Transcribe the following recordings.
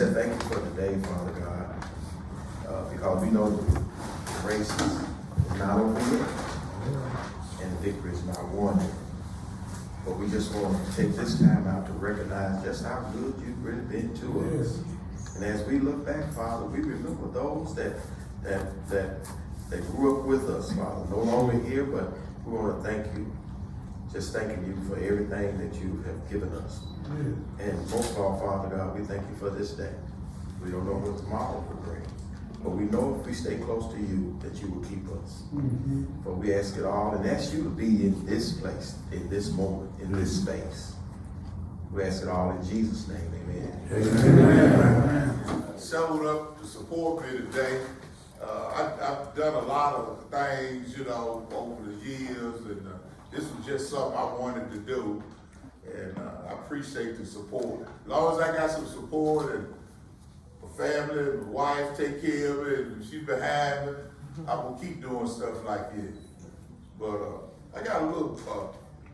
said thank you for today, Father God, because we know the race is not over yet, and the victory is not won yet. But we just want to take this time out to recognize just how good you've really been to us. And as we look back, Father, we remember those that grew up with us, Father, no longer here, but we want to thank you. Just thanking you for everything that you have given us. And most of all, Father God, we thank you for this day. We don't know what tomorrow will bring, but we know if we stay close to you, that you will keep us. But we ask it all and ask you to be in this place, in this moment, in this space. We ask it all in Jesus' name, amen. Showed up to support me today. I've done a lot of things, over the years, and this was just something I wanted to do, and I appreciate the support. As long as I got some support and my family, my wife take care of it, and she's behind me, I will keep doing stuff like this. But I got a little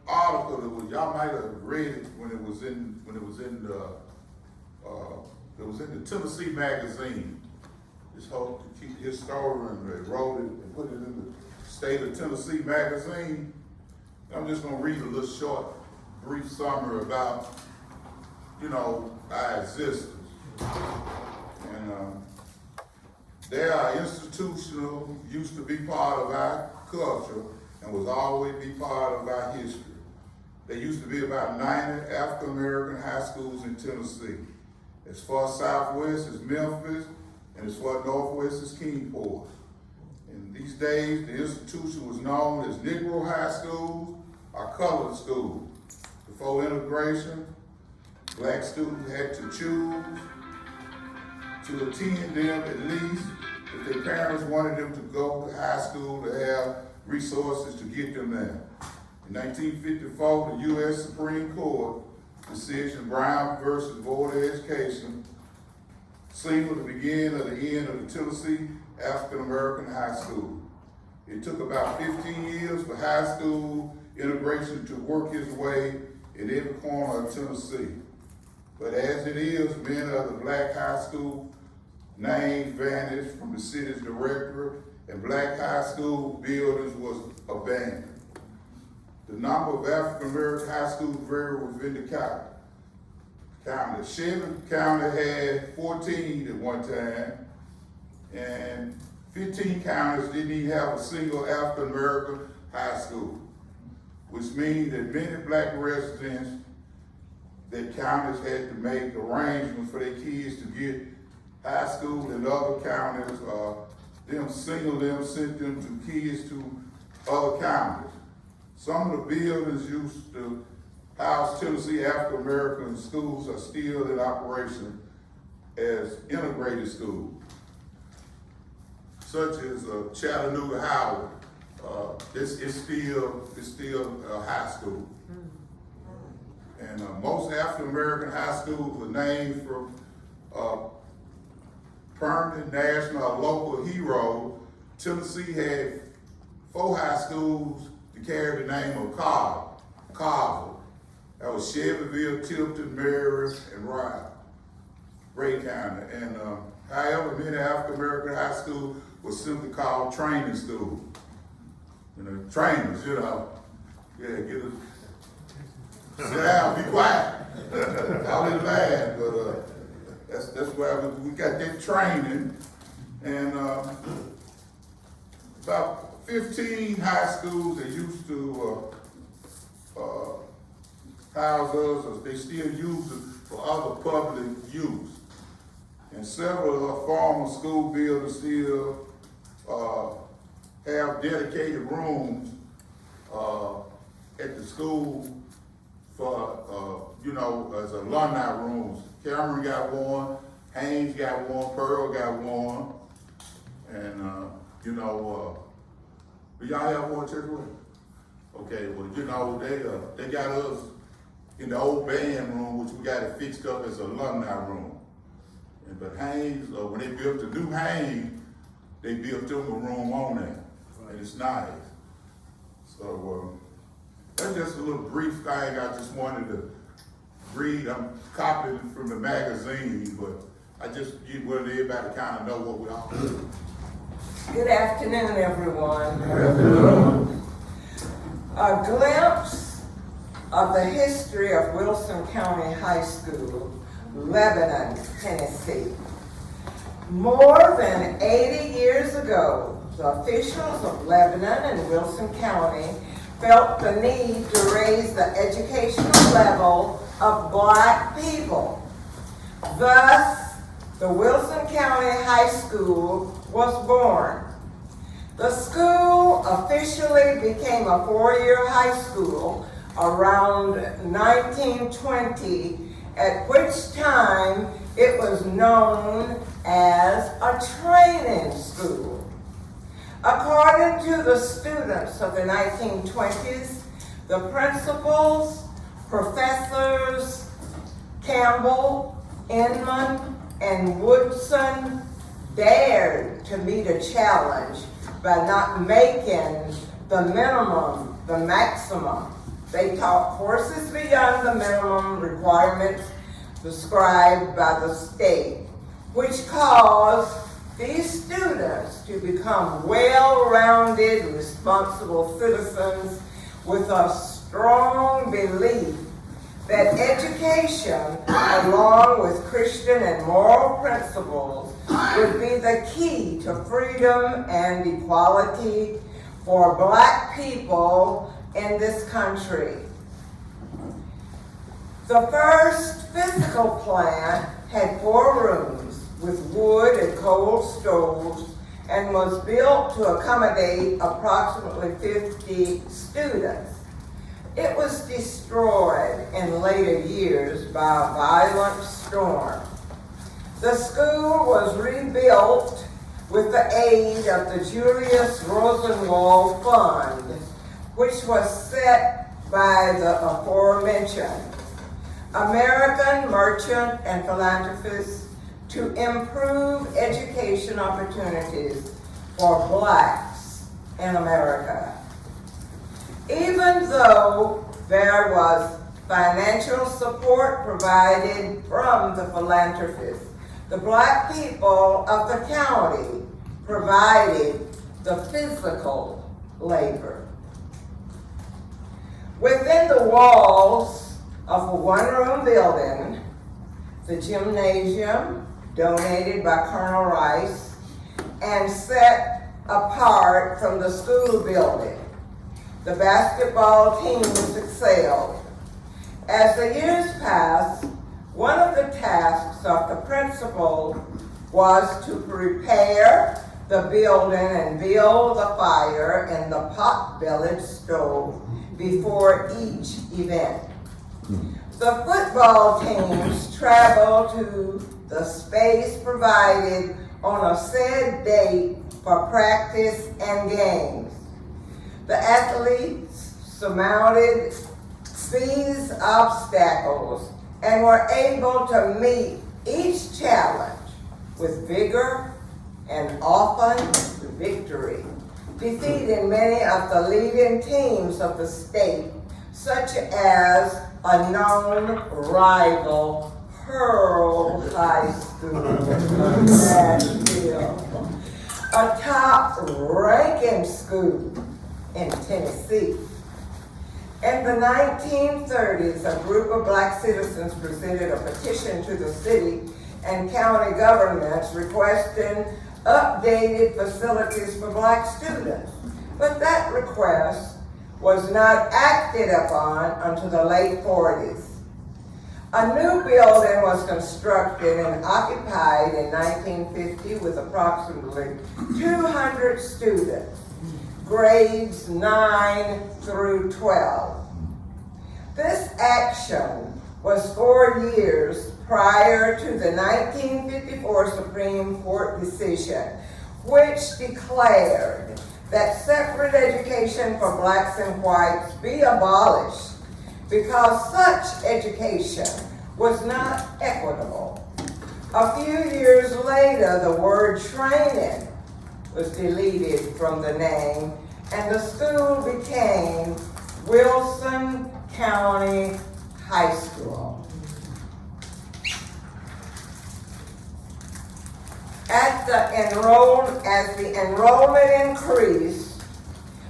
article that y'all might have read it when it was in the Tennessee magazine. This whole historian wrote it and put it in the State of Tennessee magazine. I'm just gonna read a little short, brief summary about, our existence. And they are institutional, used to be part of our culture, and was always be part of our history. There used to be about 90 African American high schools in Tennessee. As far southwest as Memphis, and as far northwest as Kingsport. In these days, the institution was known as Negro high schools or colored schools. Before integration, black students had to choose to attend them at least if their parents wanted them to go to high school to have resources to get them there. In 1954, the U.S. Supreme Court decision Brown versus Board of Education signaled the beginning of the end of the Tennessee African American high school. It took about 15 years for high school integration to work its way in every corner of Tennessee. But as it is, many of the black high school names vanished from the city's directory, and black high school buildings was abandoned. The number of African American high schools varied within the county. Shelby County had 14 at one time, and 15 counties didn't even have a single African American high school, which means that many black residents that counties had to make arrangements for their kids to get high school in other counties, sent them to kids to other counties. Some of the buildings used to house Tennessee African American schools are still in operation as integrated schools, such as Chattanooga Howard. This is still a high school. And most African American high schools were named from permanent national or local heroes. Tennessee had 4 high schools to carry the name of Carver. That was Shelbyville, Tilton, Mary, and Ray County. And however, many African American high schools were simply called training schools. Trainers, get us, sit down, be quiet. Call it laugh, but that's why we got that training. And about 15 high schools that used to house us, or they still use it for other public use. And several of former school buildings still have dedicated rooms at the school for, as alumni rooms. Cameron got one, Haynes got one, Pearl got one, and, do y'all have one, Church? Okay, well, they got us in the old band room, which we got it fixed up as an alumni room. But Haynes, when they built the new Haynes, they built them a room on there, and it's nice. So that's just a little brief thing I just wanted to read. I'm copying from the magazine, but I just wanted everybody to kind of know what we all do. Good afternoon, everyone. A glimpse of the history of Wilson County High School, Lebanon, Tennessee. More than 80 years ago, the officials of Lebanon and Wilson County felt the need to raise the educational level of Black people. Thus, the Wilson County High School was born. The school officially became a four-year high school around 1920, at which time it was known as a training school. According to the students of the 1920s, the principals, professors Campbell, Inman, and Woodson dared to meet a challenge by not making the minimum the maximum. They taught courses beyond the minimum requirements prescribed by the state, which caused these students to become well-rounded, responsible citizens with a strong belief that education, along with Christian and moral principles, would be the key to freedom and equality for Black people in this country. The first physical plant had 4 rooms with wood and coal stoves and was built to accommodate approximately 50 students. It was destroyed in later years by a violent storm. The school was rebuilt with the aid of the Julius Rosenwald Fund, which was set by the aforementioned American merchant and philanthropists to improve education opportunities for Blacks in America. Even though there was financial support provided from the philanthropists, the Black people of the county provided the physical labor. Within the walls of a one-room building, the gymnasium, donated by Colonel Rice, and set apart from the school building, the basketball teams excelled. As the years passed, one of the tasks of the principal was to prepare the building and build the fire in the pot-bellied stove before each event. The football teams traveled to the space provided on a said date for practice and games. The athletes surmounted these obstacles and were able to meet each challenge with vigor and often victory, defeating many of the leading teams of the state, such as a known rival, Pearl High School of Nashville, a top-ranking school in Tennessee. In the 1930s, a group of Black citizens presented a petition to the city and county governments requesting updated facilities for Black students. But that request was not acted upon until the late 40s. A new building was constructed and occupied in 1950 with approximately 200 students, grades 9 through 12. This action was 4 years prior to the 1954 Supreme Court decision, which declared that separate education for Blacks and whites be abolished because such education was not equitable. A few years later, the word training was deleted from the name, and the school became Wilson County High School. As the enrollment increased,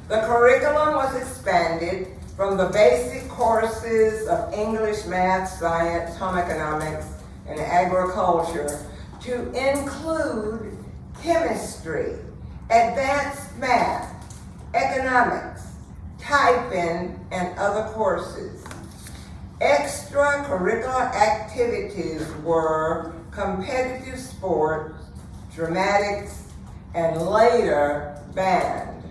the curriculum was expanded from the basic courses of English, math, science, home economics, and agriculture to include chemistry, advanced math, economics, typing, and other courses. Extracurricular activities were competitive sports, dramatics, and later band.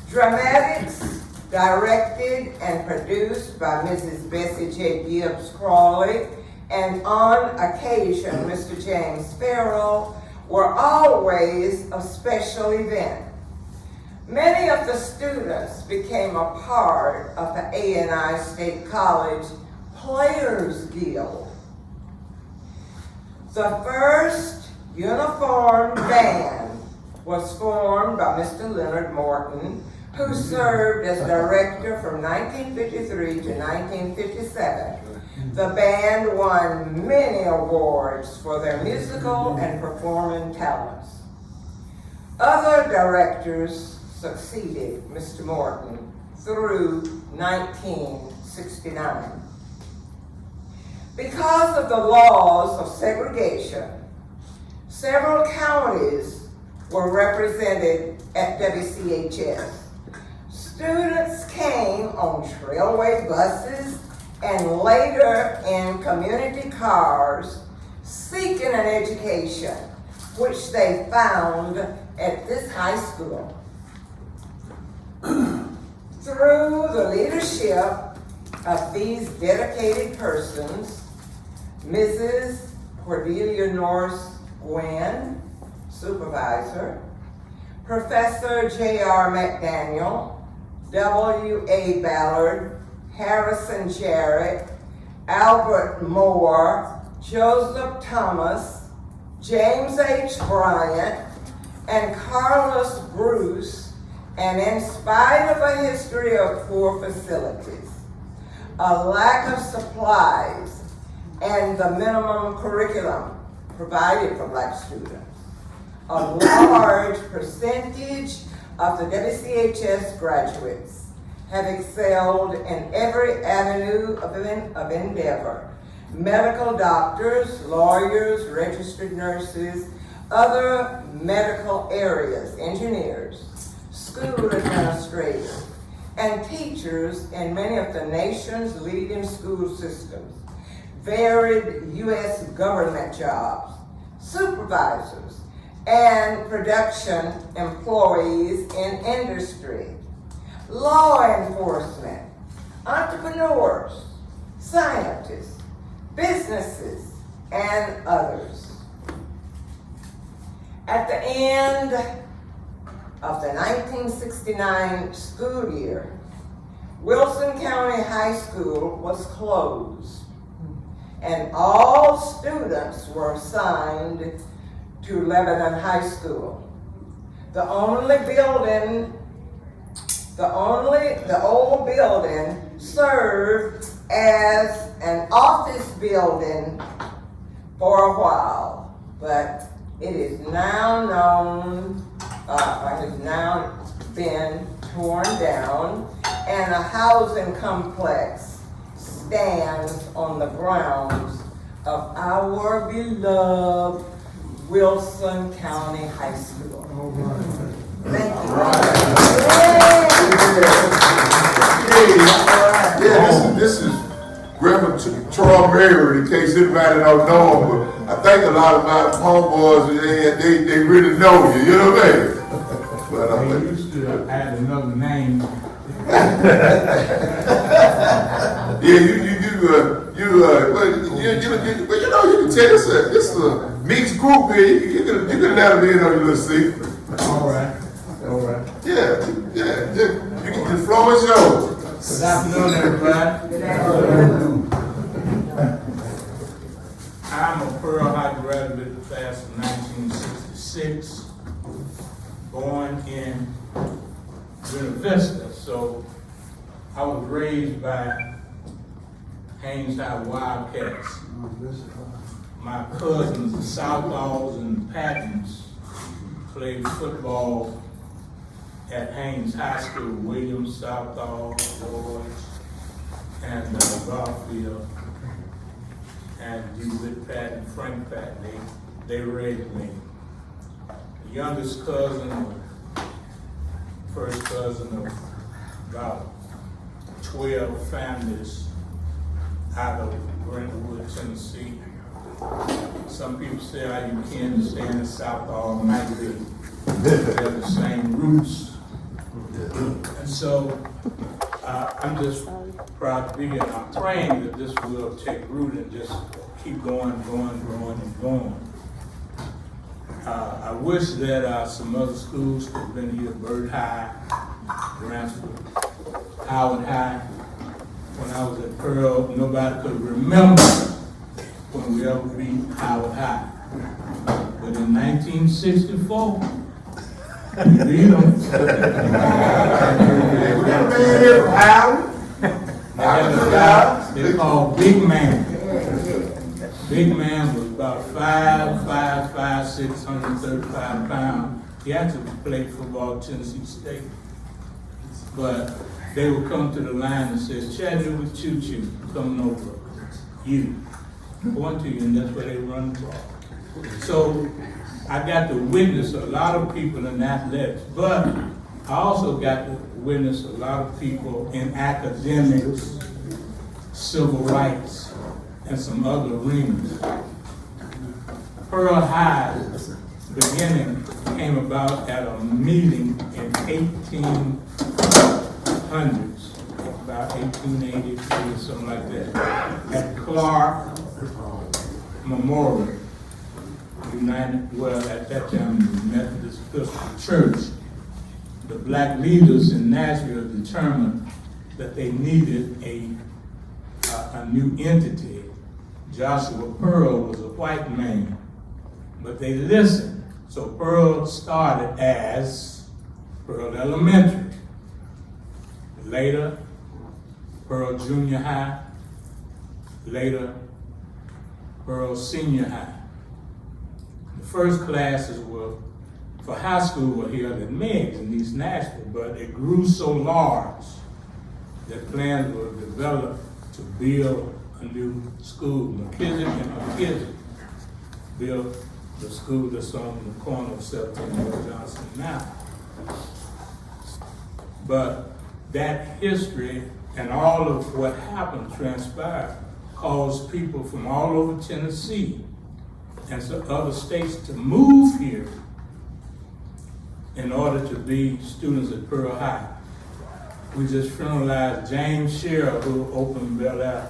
Dramatics, directed and produced by Mrs. Bessie J. Gibbs Crawley, and on occasion Mr. James Farrell, were always a special event. Many of the students became a part of the A&I State College Players Guild. The first uniformed band was formed by Mr. Leonard Morton, who served as director from 1953 to 1957. The band won many awards for their musical and performing talents. Other directors succeeded Mr. Morton through 1969. Because of the laws of segregation, several counties were represented at WCHS. Students came on trailway buses and later in community cars seeking an education, which they found at this high school. Through the leadership of these dedicated persons, Mrs. Cordelia Norris Gwynn, supervisor, Professor J.R. McDaniel, W.A. Ballard, Harrison Jarrett, Albert Moore, Joseph Thomas, James H. Bryant, and Carlos Bruce, and in spite of a history of poor facilities, a lack of supplies, and the minimum curriculum provided for Black students, a large percentage of the WCHS graduates have excelled in every avenue of endeavor. Medical doctors, lawyers, registered nurses, other medical areas, engineers, school administrators, and teachers in many of the nation's leading school systems, varied U.S. government jobs, supervisors, and production employees in industry, law enforcement, entrepreneurs, scientists, businesses, and others. At the end of the 1969 school year, Wilson County High School was closed, and all students were assigned to Lebanon High School. The old building served as an office building for a while, but it is now has now been torn down, and a housing complex stands on the grounds of our beloved Wilson County High School. Thank you. This is Reverend Troy Mary, in case anybody don't know him, but I think a lot of my homeboys, they really know you, you know what I mean? But They used to add another name. yeah, well, you know, you can tell it's a mixed group here. You can let them in on your little seat. All right. Yeah, the floor is yours. Good afternoon, everybody. Good afternoon. I'm a Pearl High graduate class of 1966, born in Buena Vista. So I was raised by Haynes High Wildcats. my cousins, the Southalls and the Pattons, played football at Haynes High School. Williams, Southall, George, and Garfield, and Dewitt Patton, Frank Patton. They raised me. The youngest cousin, first cousin of about 12 families out of Brentwood, Tennessee. Some people say how you can stay in the South all night. They're the same roots. And so I'm just proud to be here. I'm praying that this will take root and just keep going, and going. I wish that some other schools could have been here, Bird High, Ransford, Howard High. When I was at Pearl, nobody could remember when we ever beat Howard High. But in 1964, we beat them. They called Big Man. Big Man was about 5'5", 635 pounds. He actually played football at Tennessee State. But they would come to the line and say, Chattanooga Choo Choo, coming over. You. Point to you, and that's where they run the ball. So I got to witness a lot of people in athletics, but I also got to witness a lot of people in academics, civil rights, and some other arenas. Pearl High's beginning came about at a meeting in 1800s, about 1883 or something like that, at Clark Memorial United, well, at that time, the Methodist Episcopal Church. The black leaders in Nashville determined that they needed a new entity. Joshua Pearl was a white man, but they listened. So Pearl started as Pearl Elementary. Later, Pearl Junior High. Later, Pearl Senior High. The first classes were for high school were held at Meigs in East Nashville, but it grew so large that plans were developed to build a new school. McKissick built the school that's on the corner of 17 North Johnson now. But that history and all of what happened transpired caused people from all over Tennessee and some other states to move here in order to be students at Pearl High. We just funeralized James Sherrill, who opened Bel Air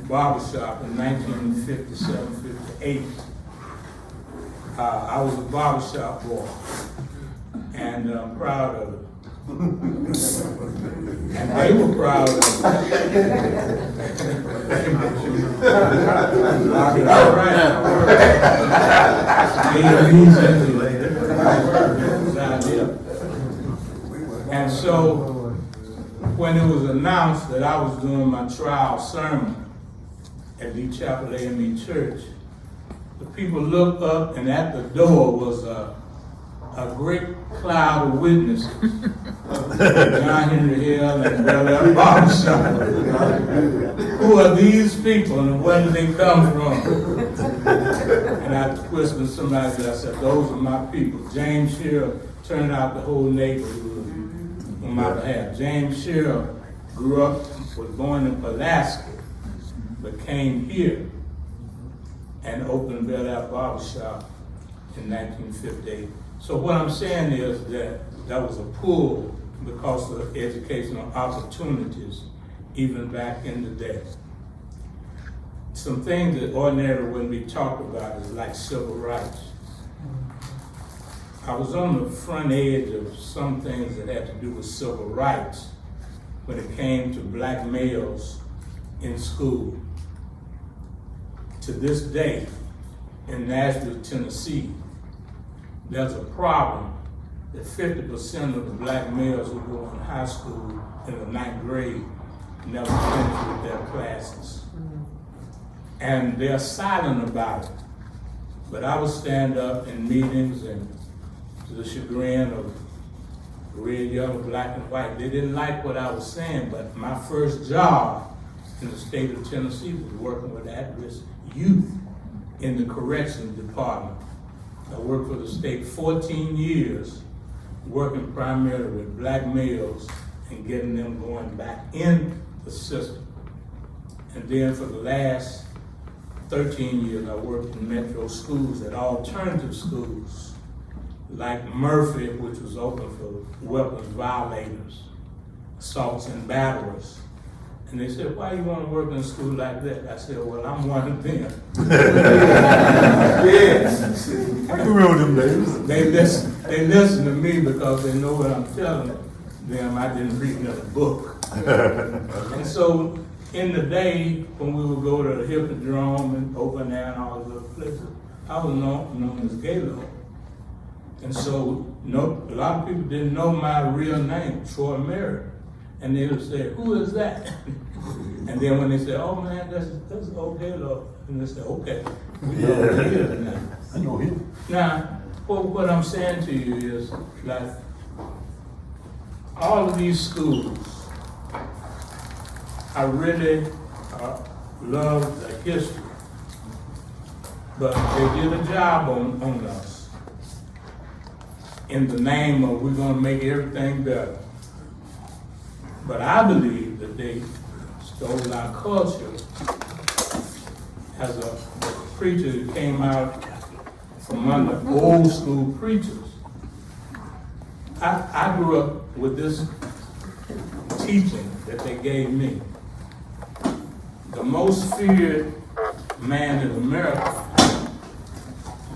Barbershop in 1957-58. I was a barbershop boy, and I'm proud of it. And they were proud of it. All right. And so, when it was announced that I was doing my trial sermon at Lee Chapel AME Church, the people looked up, and at the door was a great cloud of witnesses. John Henry Hill and Brother Barbershop. Who are these people and where do they come from? And I whispered to somebody, I said, those are my people. James Sherrill turned out the whole neighborhood on my behalf. James Sherrill grew up, was born in Pulaski, but came here and opened Bel Air Barbershop in 1958. So what I'm saying is that was a pull because of educational opportunities, even back in the day. Some things that ordinarily wouldn't be talked about is like civil rights. I was on the front edge of some things that had to do with civil rights when it came to black males in school. To this day, in Nashville, Tennessee, there's a problem that 50% of the black males who go in high school in the 9th grade never finish with their classes. and they're silent about it. But I would stand up in meetings, and to the chagrin of red, yellow, black, and white, they didn't like what I was saying, but my first job in the state of Tennessee was working with at-risk youth in the corrections department. I worked for the state 14 years, working primarily with black males and getting them going back in the system. And then for the last 13 years, I worked in metro schools at alternative schools, like Murphy, which was open for weapons violators, assaults and batterers. And they said, why you want to work in a school like that? I said, well, I'm one of them. Yes. I can remember them days. They listen to me because they know what I'm telling them. I didn't read another book. And so in the day when we would go to the Hippodrome and Open Air and all those other places, I was known as Gaylord. And so a lot of people didn't know my real name, Troy Merritt. And they would say, who is that? And then when they say, oh man, that's old Gaylord. And they say, okay, we know who he is now. I know him. Now, what I'm saying to you is, like, all of these schools, I really love the history, but they did a job on us in the name of we're gonna make everything better. But I believe that they stole our culture. As a preacher that came out from under old school preachers, I grew up with this teaching that they gave me. The most feared man in America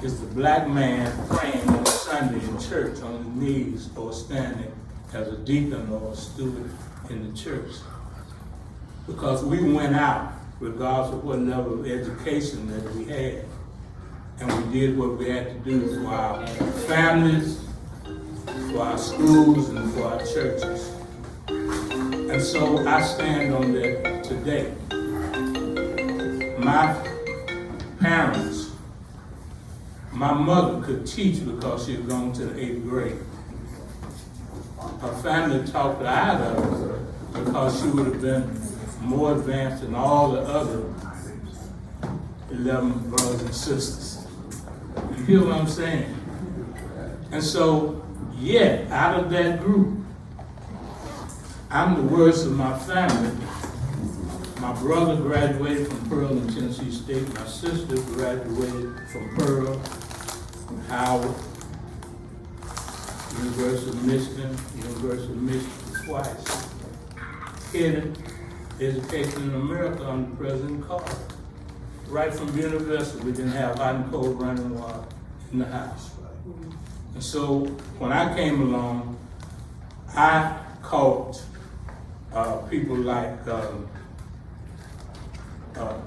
is the black man praying on Sunday in church on his knees or standing as a deacon or a steward in the church. Because we went out regardless of what level of education that we had, and we did what we had to do for our families, for our schools, and for our churches. And so I stand on that today. My parents, my mother could teach because she had gone to the 8th grade. Her family talked her out of it because she would have been more advanced than all the other 11 brothers and sisters. You hear what I'm saying? And so, yeah, out of that group, I'm the worst of my family. My brother graduated from Pearl in Tennessee State. My sister graduated from Pearl, Howard, University of Michigan twice. Headed education in America under President Carter. Right from university, we didn't have hot and cold running water in the house. And so when I came along, I caught people like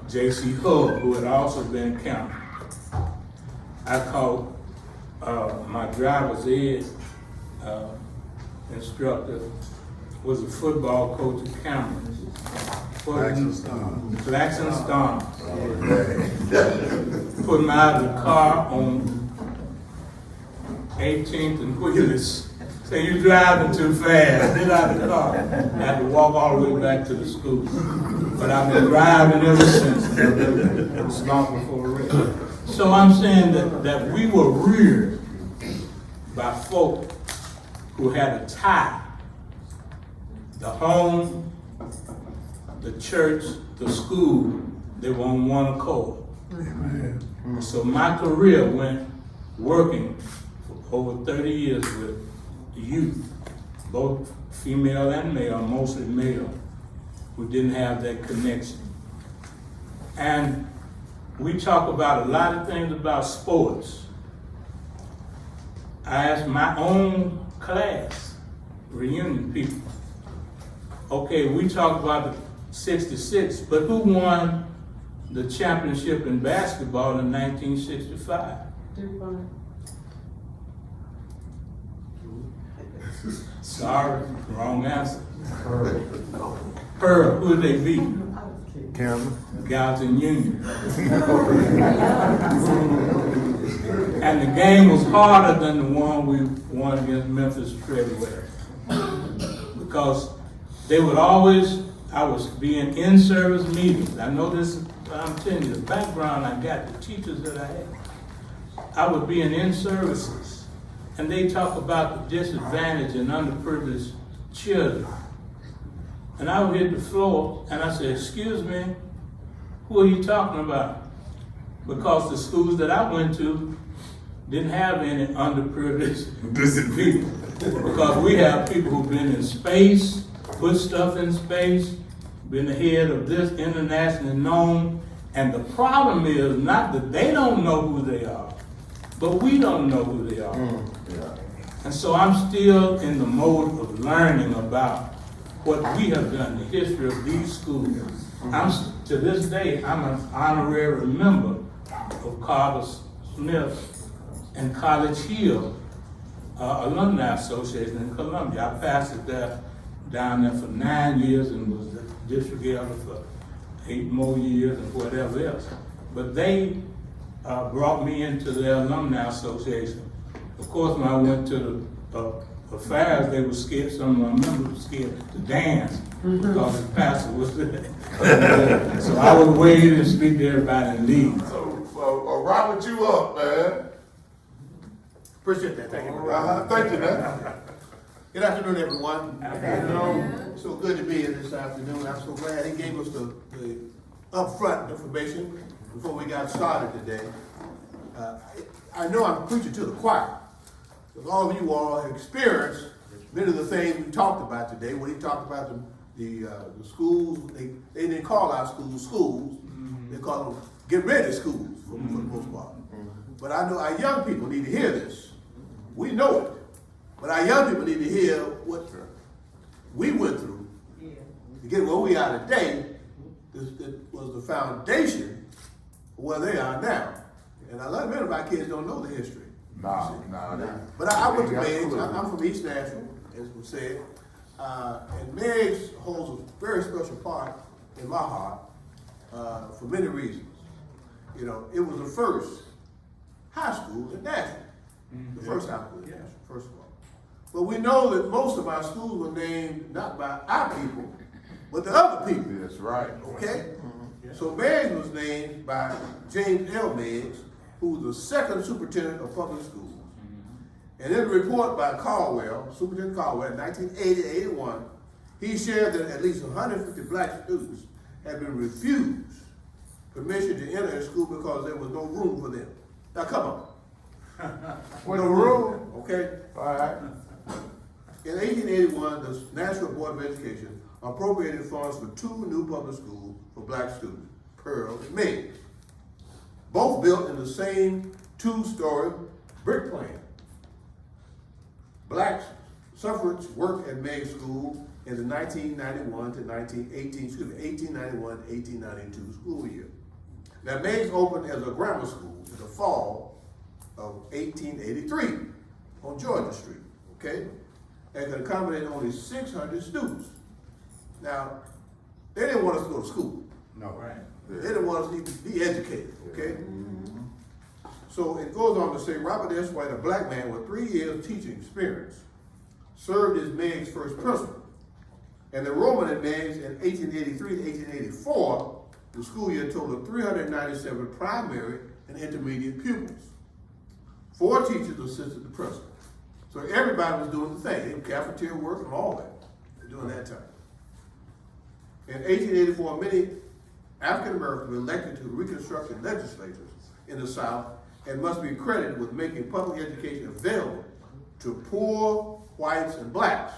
J.C. Hull, who had also been county. I caught my driver's ed instructor, was a football coach at Cameron. Blackson Storm. Put him out of the car on 18th and Willis. Say, you driving too fast. Get out of the car. I had to walk all the way back to the school. But I've been driving ever since. It was long before race. So I'm saying that we were reared by folk who had a tie. The home, the church, the school, they were on one accord. Amen. So my career went working for over 30 years with youth, both female and male, mostly male, who didn't have that connection. And we talk about a lot of things about sports. I asked my own class, reunion people, okay, we talk about the 66, but who won the championship in basketball in 1965? Sorry, wrong answer. Pearl, who did they beat? Cameron. Gallatin Union. And the game was harder than the one we won against Memphis February. Because they would always, I was being in-service meetings. I know this, I'm telling you, the background I got, the teachers that I had. I would be in services, and they talk about the disadvantaged and underprivileged children. And I would hit the floor, and I said, excuse me, who are you talking about? Because the schools that I went to didn't have any underprivileged people. Because we have people who've been in space, put stuff in space, been the head of this internationally known. And the problem is not that they don't know who they are, but we don't know who they are. And so I'm still in the mode of learning about what we have done, the history of these schools. To this day, I'm an honorary member of Carter Smith and College Hill Alumni Association in Columbia. I pastored there down there for 9 years and was the district elder for 8 more years and whatever else. But they brought me into their alumni association. Of course, when I went to the affairs, they were scared, some of my members were scared to dance because the pastor was there. So I would wait and speak to everybody and leave. So, Robert, you up, man. Appreciate that. Thank you. Thank you, man. Good afternoon, everyone. So good to be here this afternoon. I'm so glad he gave us the upfront information before we got started today. I know I'm preaching to the choir, because all of you all have experienced many of the things we talked about today. When he talked about the schools, they didn't call our schools schools. They call them get ready schools for the most part. But I know our young people need to hear this. We know it. But our young people need to hear what we went through to get where we are today. That was the foundation for where they are now. And a lot of our kids don't know the history. No. But I went to Meigs. I'm from East Nashville, as we said. And Meigs holds a very special part in my heart for many reasons. You know, it was the first high school in Nashville. The first high school in Nashville, first of all. But we know that most of our schools were named not by our people, but the other people. That's right. Okay? So Meigs was named by James L. Meigs, who was the second superintendent of public schools. And in a report by Caldwell, Superintendent Caldwell, in 1980-81, he shared that at least 150 black students had been refused permission to enter a school because there was no room for them. Now come on. No room. Okay? All right. In 1881, the National Board of Education appropriated funds for 2 new public schools for black students, Pearl and Meigs. Both built in the same 2-story brick plan. Black suffrage worked at Meigs School in the 1891-1892 school year. Now Meigs opened as a grammar school in the fall of 1883 on Georgia Street, okay? And could accommodate only 600 students. Now, they didn't want us to go to school. No. Right. They didn't want us to even be educated, okay? So it goes on to say, Robert S. White, a black man with 3 years teaching experience, served as Meigs' first principal. And the enrollment at Meigs in 1883 to 1884, the school year totaled 397 primary and intermediate pupils. 4 teachers assisted the principal. So everybody was doing the thing, cafeteria work and all that, during that time. In 1884, many African Americans were elected to Reconstruction legislatures in the South and must be credited with making public education available to poor whites and blacks.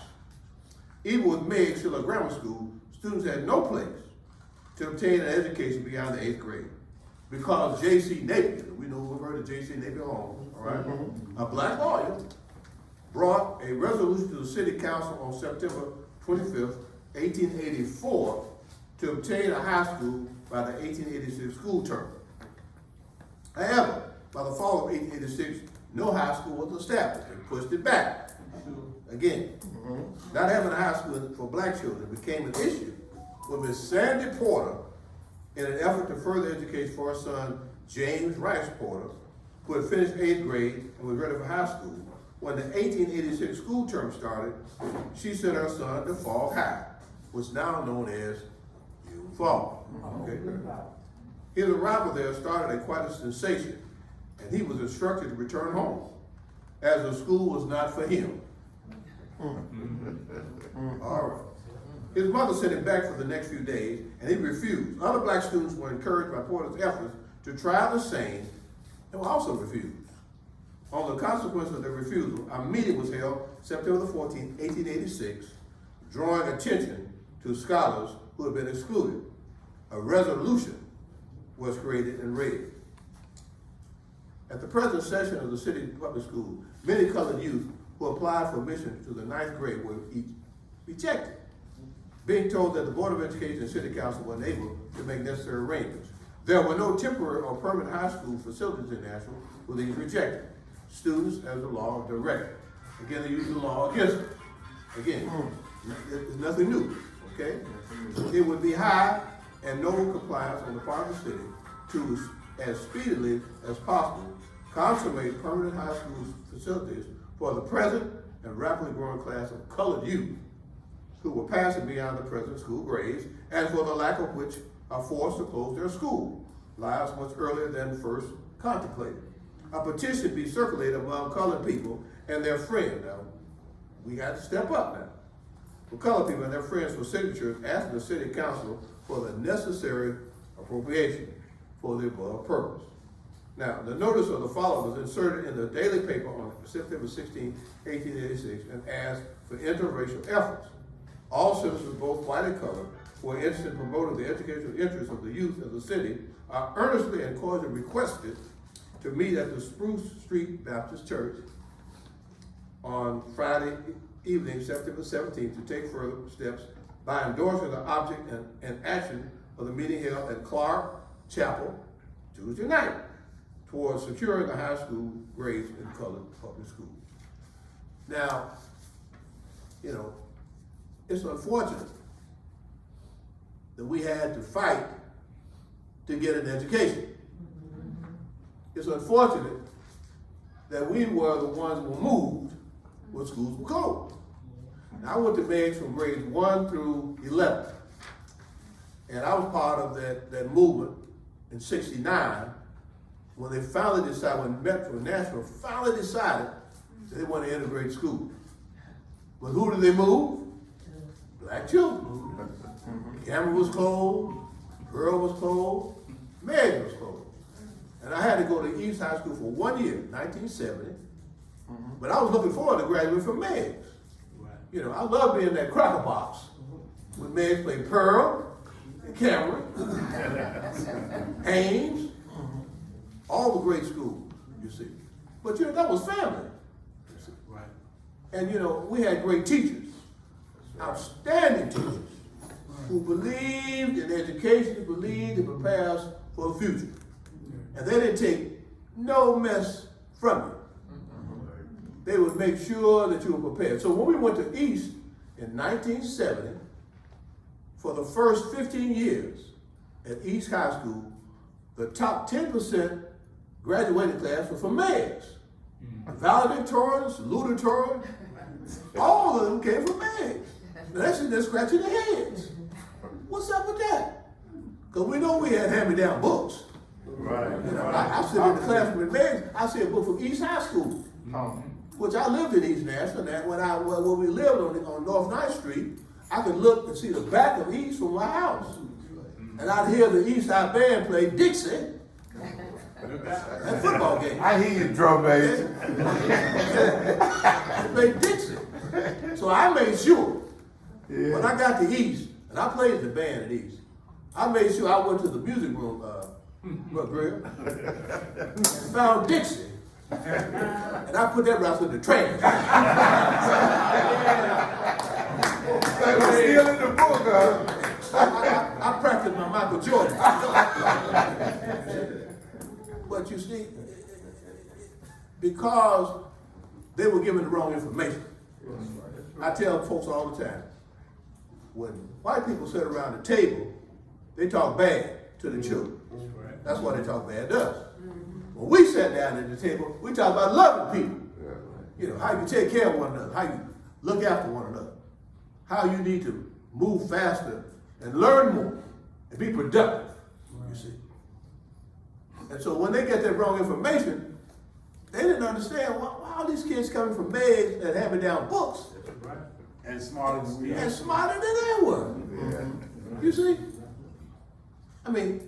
Even with Meigs still a grammar school, students had no place to obtain an education beyond the 8th grade. Because J.C. Napier, we know we've heard of J.C. Napier Holmes, all right? A black lawyer brought a resolution to the city council on September 25th, 1884 to obtain a high school by the 1886 school term. However, by the fall of 1886, no high school was established and pushed it back. Again, not having a high school for black children became an issue when Miss Sandy Porter in an effort to further educate for her son, James Rice Porter, who had finished 8th grade and was ready for high school. When the 1886 school term started, she sent her son to Fall High, which is now known as Fall. Okay. His arrival there started quite a sensation, and he was instructed to return home, as the school was not for him. All right. His mother sent him back for the next few days, and he refused. Other black students were encouraged by Porter's efforts to try the same, and were also refused. On the consequence of their refusal, a meeting was held September 14, 1886, drawing attention to scholars who had been excluded. A resolution was created and read. At the present session of the city public school, many colored youth who applied for admission to the 9th grade were rejected, being told that the Board of Education and City Council were unable to make necessary arrangements. There were no temporary or permanent high school facilities in Nashville for these rejected students, as the law directed. Again, they use the law against them. Again, it's nothing new, okay? It would be high and no compliance on the part of the city to, as speedily as possible, consummate permanent high school facilities for the present and rapidly growing class of colored youth who were passing beyond the present school grades, and for the lack of which are forced to close their school lives much earlier than first contemplated. A petition be circulated among colored people and their friends. Now, we got to step up now. For colored people and their friends for signatures, asking the city council for the necessary appropriation for the above purpose. Now, the notice of the following was inserted in the daily paper on September 16, 1886, and asked for interracial efforts. All citizens, both white and colored, who are interested in promoting the educational interests of the youth of the city are earnestly and cordially requested to meet at the Spruce Street Baptist Church on Friday evening, September 17th, to take further steps by endorsing the object and action of the meeting held at Clark Chapel Tuesday night towards securing the high school grades in colored public schools. Now, you know, it's unfortunate that we had to fight to get an education. It's unfortunate that we were the ones who were moved when schools were closed. Now, I went to Meigs from grades 1 through 11. And I was part of that movement in '69 when they finally decided, when Metro and Nashville finally decided that they want to integrate schools. But who did they move? Black children. Cameron was closed, Pearl was closed, Meigs was closed. And I had to go to East High School for 1 year, 1970. But I was looking forward to graduating from Meigs. You know, I love being in that cracker box when Meigs played Pearl and Cameron, Haynes, all the great schools, you see. But you know, that was family. Right. And you know, we had great teachers, outstanding teachers, who believed in education, believed to prepare us for the future. And they didn't take no mess from you. They would make sure that you were prepared. So when we went to East in 1970, for the first 15 years at East High School, the top 10% graduating class was from Meigs. Valedictorians, salutatorians, all of them came from Meigs. Now they're sitting there scratching their heads. What's up with that? Because we know we had hand-me-down books. Right. You know, I sit in the classroom in Meigs, I see a book from East High School, which I lived in East Nashville. And when we lived on North 9th Street, I could look and see the back of East from my house. And I'd hear the East Side Band play Dixie at football games. I hear you, drum bass. They played Dixie. So I made sure, when I got to East, and I played in the band at East, I made sure I went to the music room, Grill, and found Dixie. And I put that right in the trash. They were still in the book, huh? I practiced my Michael Jordan. But you see, because they were given the wrong information. I tell folks all the time, when white people sit around the table, they talk bad. to the children. That's why they talk bad to us. When we sat down at the table, we talked about loving people. You know, how you take care of one another, how you look after one another, how you need to move faster and learn more and be productive, you see. And so when they get that wrong information, they didn't understand why all these kids coming from Meigs that having down books And smarter than we and are. smarter than they were. You see? I mean,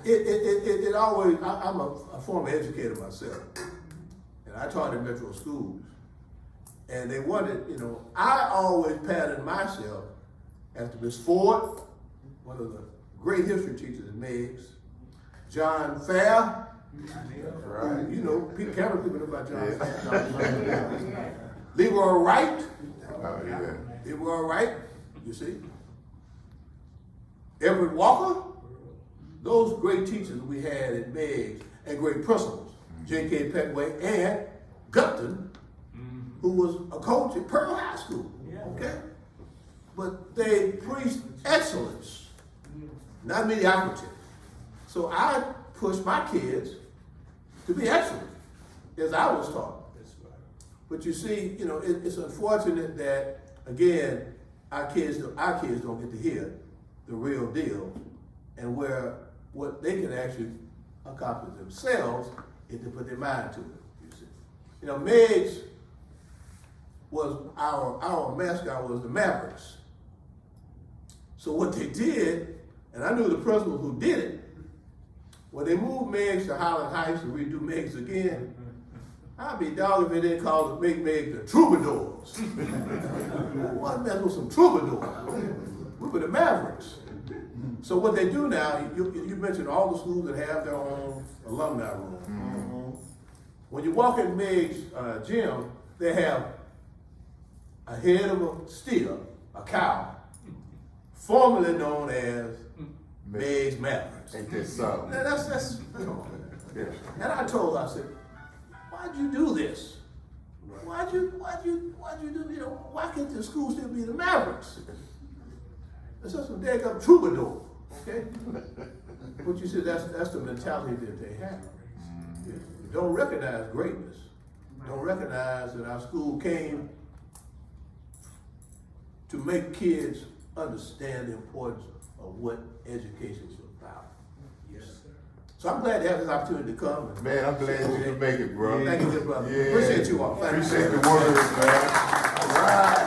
it always, I'm a former educator myself, and I taught in metro schools, and they wanted, you know, I always patterned myself after Miss Ford, one of the great history teachers in Meigs, John Fair, Right. you know, camera people know about John Fair. Leroy Wright, Oh, yeah. Leroy Wright, you see. Everett Walker, those great teachers we had at Meigs, and great principals, J.K. Petway and Gupton, who was a coach at Pearl High School, okay? But they preached excellence, not mediocrity. So I pushed my kids to be excellent, as I was taught. But you see, you know, it's unfortunate that, again, our kids don't get to hear the real deal, and where what they can actually accomplish themselves if they put their mind to it, you see. You know, Meigs was our mascot was the Mavericks. So what they did, and I knew the principal who did it, when they moved Meigs to Highland Heights to redo Meigs again, I'd be dogged if they didn't make Meigs the Troubadours. What mess with some troubadours? We were the Mavericks. So what they do now, you mentioned all the schools that have their own alumni room. When you walk in Meigs gym, they have a head of a steer, a cow, formerly known as Meigs Mavericks. Ain't that so? Now, that's you know. And I told her, I said, why'd you do this? Why'd you do, you know, why can't the school still be the Mavericks? It's just some daggum troubadour, okay? But you see, that's the mentality that they have. Yeah. Don't recognize greatness. Don't recognize that our school came to make kids understand the importance of what education is about. Yes, sir. So I'm glad to have this opportunity to come. Man, I'm glad you could make it, bro. Thank you, good brother. Yeah. Appreciate you all. Thank you. Appreciate the words, man. All right.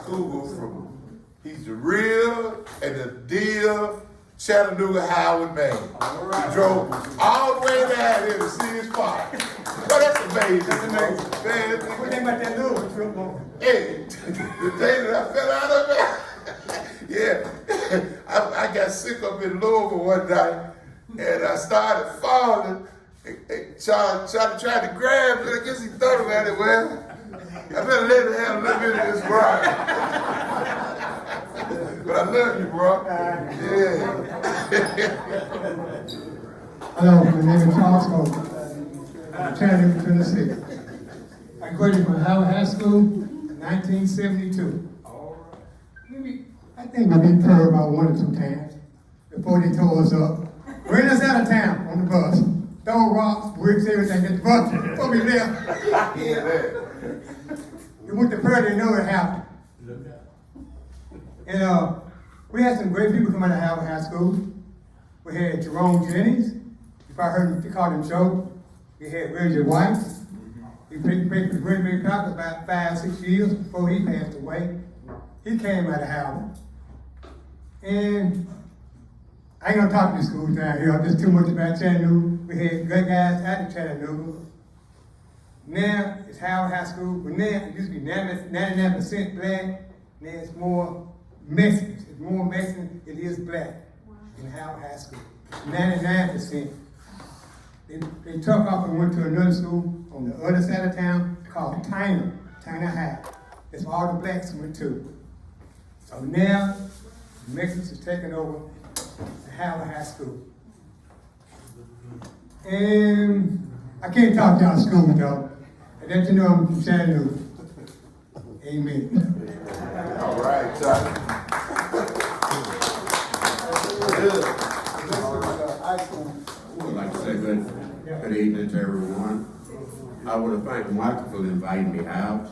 Google from, he's the real and the deal Chattanooga Howard man. He drove all the way down here to see his father. Well, that's amazing. That's amazing. Man, What do you think about that little trip over? hey, the day that I fell out of it, yeah, I got sick up in Louisville one night, and I started falling. Charlie tried to grab me. I guess he thought about it. Well, I better let him have a little bit of this ride. But I love you, bro. Yeah. Hello, my name is Charles Hope. I'm Chattanooga, Tennessee. I graduated from Howard High School in 1972. I think we've been purred about 1 or 2 times before they tore us up. Ran us out of town on the bus. Throw rocks, bricks, everything at the bus before we left. Yeah. We went to prayer, they know it happened. And we had some great people come out of Howard High School. We had Jerome Jennings. You probably heard him, called him Joe. We had Reggie White. He played for the Green Bay Packers about 5-6 years before he passed away. He came out of Howard. And I ain't gonna talk to the schools down here, just too much about Chattanooga. We had great guys out of Chattanooga. Now it's Howard High School, but now it used to be 99% black. Now it's more Mexican. It's more Mexican than it is black in Howard High School. 99%. They took off and went to another school on the other side of town called Tyner High. That's where all the blacks went to. So now the Mexicans are taking over the Howard High School. And I can't talk to y'all school though. I let you know I'm from Chattanooga. Amen. All right, Charlie. I would like to say good evening to everyone. I want to thank Michael for inviting me out.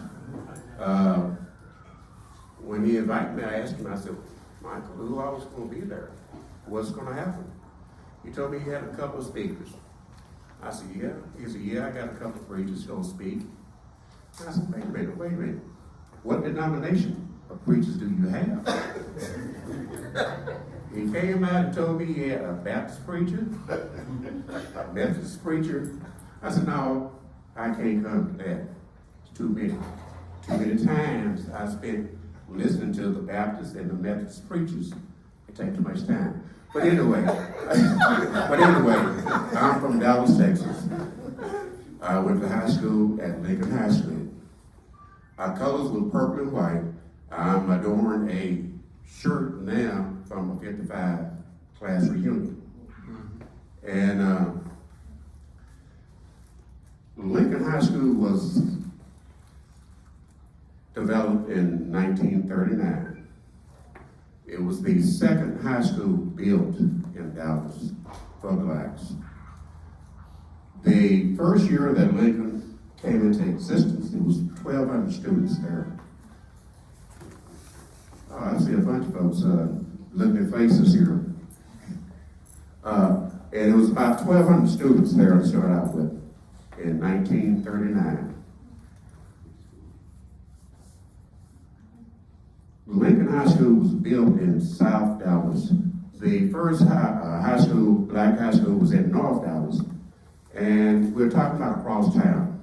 When he invited me, I asked him, I said, Michael, who else is going to be there? What's going to happen? He told me he had a couple of speakers. I said, yeah. He said, yeah, I got a couple of preachers going to speak. And I said, wait a minute. What denomination of preachers do you have? He came out and told me he had a Baptist preacher, a Methodist preacher. I said, no, I can't come to that. It's too many. Too many times I spent listening to the Baptist and the Methodist preachers. It takes too much time. But anyway, I'm from Dallas, Texas. I went to high school at Lincoln High School. Our colors were purple and white. I'm adorning a shirt now from a 55 class reunion. And Lincoln High School was developed in 1939. It was the second high school built in Dallas for blacks. The first year that Lincoln came into existence, there was 1,200 students there. Oh, I see a bunch of folks looking at faces here. And it was about 1,200 students there to start out with in 1939. Lincoln High School was built in South Dallas. The first high school, black high school, was in North Dallas. And we're talking about across town.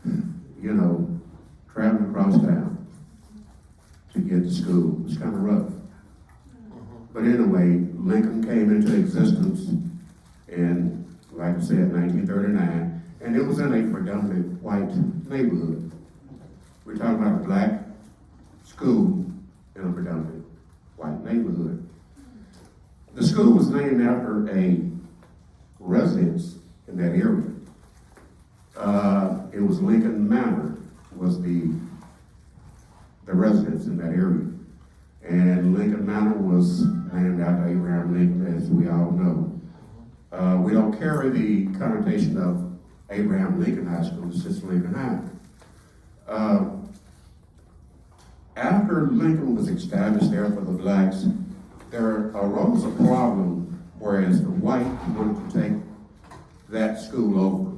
You know, traveling across town to get to school. It was kind of rough. But anyway, Lincoln came into existence in, like I said, 1939. And it was in a predominantly white neighborhood. We're talking about a black school in a predominantly white neighborhood. The school was named after a residence in that area. It was Lincoln Manor was the residence in that area. And Lincoln Manor was named after Abraham Lincoln, as we all know. We don't carry the connotation of Abraham Lincoln High School, it's just Lincoln High. After Lincoln was established there for the blacks, there arose a problem, whereas the white wanted to take that school over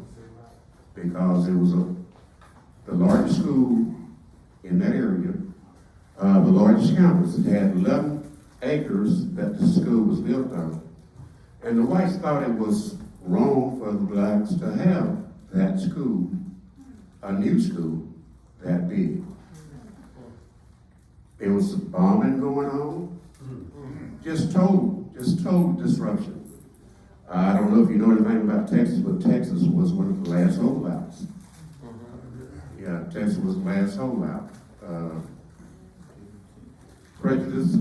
because it was the largest school in that area, the largest campus. It had 11 acres that the school was built on. And the whites thought it was wrong for the blacks to have that school, a new school, that big. There was some bombing going on, just total disruption. I don't know if you know anything about Texas, but Texas was one of the last holdouts. Yeah, Texas was the last holdout. Prejudice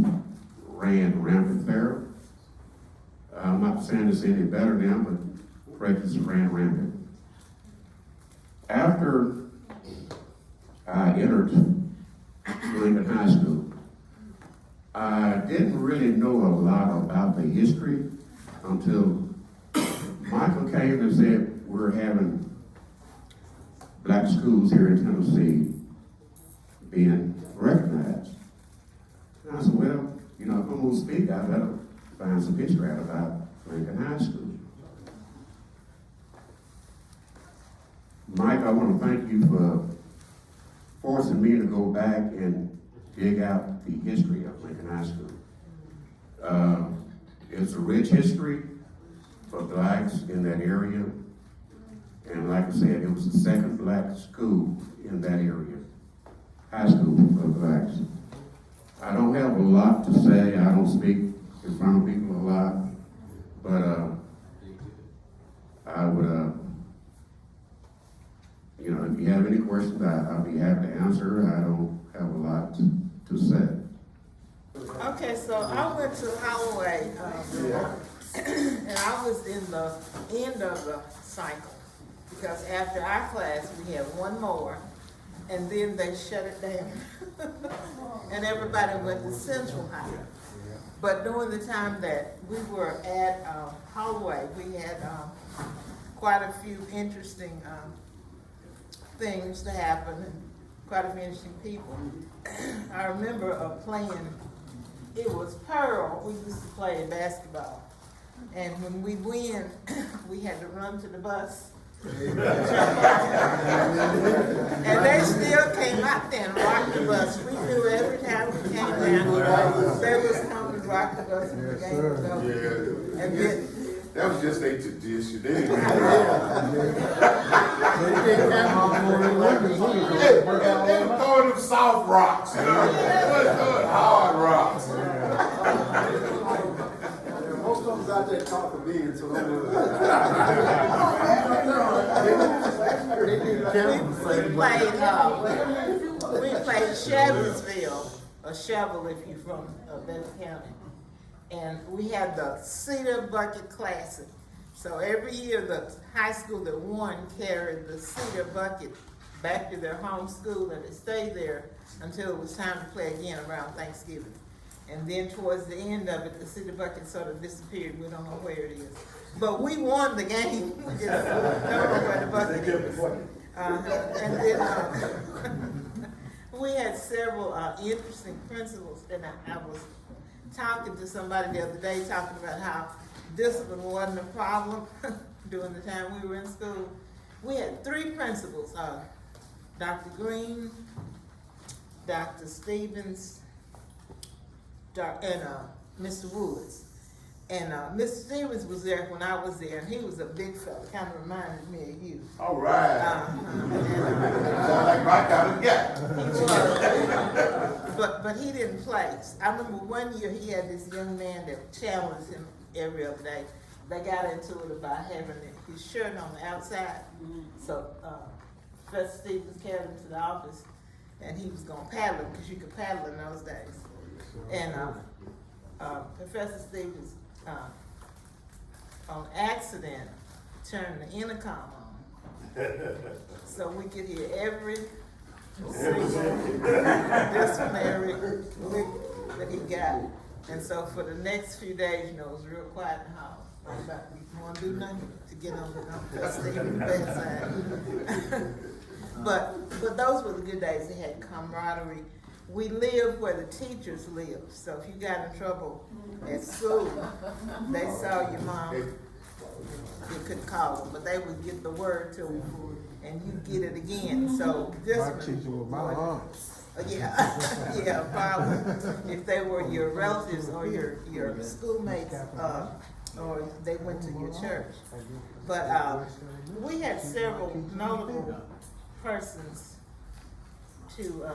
ran rampant there. I'm not saying it's any better now, but prejudice ran rampant. After I entered Lincoln High School, I didn't really know a lot about the history until Michael came and said, we're having black schools here in Tennessee being recognized. And I said, well, you know, if I'm going to speak, I better find some history out about Lincoln High School. Mike, I want to thank you for forcing me to go back and dig out the history of Lincoln High School. It's a rich history for blacks in that area. And like I said, it was the second black school in that area, high school for blacks. I don't have a lot to say. I don't speak in front of people a lot, but I would, you know, if you have any questions, I'll be happy to answer. I don't have a lot to say. Okay, so I went to Holloway, and I was in the end of the cycle, because after our class, we had one more, and then they shut it down. And everybody went to Central High. But during the time that we were at Holloway, we had quite a few interesting things to happen and quite a few interesting people. I remember playing, it was Pearl, we used to play basketball. And when we win, we had to run to the bus. And they still came out there and rocked the bus. We knew every time we came down, they was coming to rock the bus when the game was over. Yeah. And then, That was just a tradition. They didn't Hey, they were throwing them soft rocks, you know? They wasn't throwing hard rocks. most of us out there talking being, so we played Shevelsville, or Chevel if you're from Benton County. And we had the Cedar Bucket Classic. So every year the high school that won carried the Cedar Bucket back to their home school, and it stayed there until it was time to play again around Thanksgiving. And then towards the end of it, the Cedar Bucket sort of disappeared. We don't know where it is. But we won the game. We just don't know where the bucket is. And then we had several interesting principals, and I was talking to somebody the other day, talking about how discipline wasn't a problem during the time we were in school. We had 3 principals, Dr. Green, Dr. Stevens, and Mr. Woods. And Mr. Stevens was there when I was there, and he was a big fella, kind of reminded me of you. All right. Sound like my kind of guy. But he didn't play. I remember one year he had this young man that challenged him every other day. They got into it about having his shirt on the outside. So Professor Stevens carried him to the office, and he was gonna paddle him, because you could paddle in those days. And Professor Stevens, on accident, turned the intercom on, so we could hear every single disciplinary lick that he got. And so for the next few days, it was real quiet in the house. We won't do nothing to get on Professor Stevens' bedside. But those were the good days. They had camaraderie. We lived where the teachers lived. So if you got in trouble at school, they saw your mom. You couldn't call them, but they would get the word to them, and you get it again. So this yeah, probably. If they were your relatives or your schoolmates, or they went to your church. But we had several notable persons to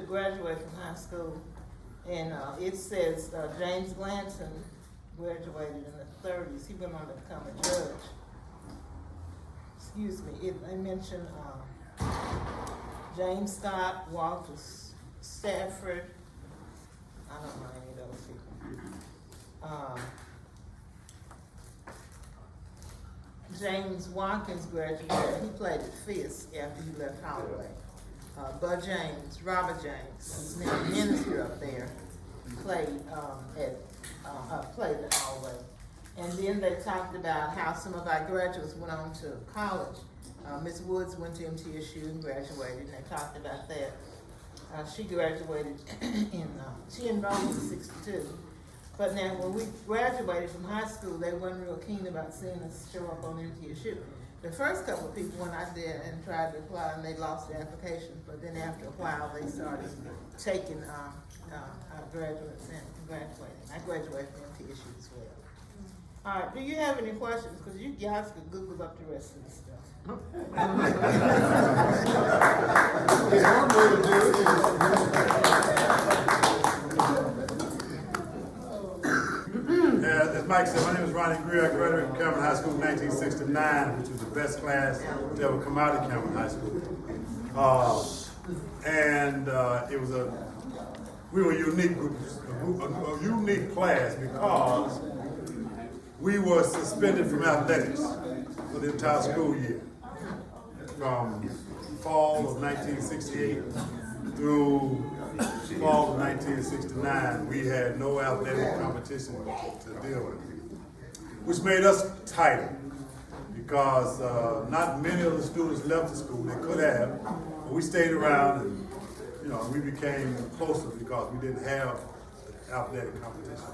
graduate from high school, and it says James Glanton graduated in the 30s. He went on to become a judge. Excuse me. They mentioned James Scott, Walter Stafford. I don't know any of those people. James Watkins graduated. He played at Fisk after he left Holloway. Bud James, Robert James, who's now a minister up there, played at Holloway. And then they talked about how some of our graduates went on to college. Ms. Woods went to MTSU and graduated, and they talked about that. She graduated she enrolled in '62. But now when we graduated from high school, they weren't real keen about seeing us show up on MTSU. The first couple of people went out there and tried to apply, and they lost their applications. But then after a while, they started taking our graduates and graduating. I graduated from MTSU as well. All right, do you have any questions? Because you guys could Google up the rest of the stuff. As Mike said, my name is Ronnie Greer. I graduated from Cameron High School in 1969, which was the best class to ever come out of Cameron High School. We were a unique group, a unique class, because we were suspended from athletics for the entire school year, from fall of 1968 through fall of 1969, we had no athletic competition to deal with, which made us tighter because not many of the students left the school. They could have, but we stayed around and we became closer because we didn't have athletic competition.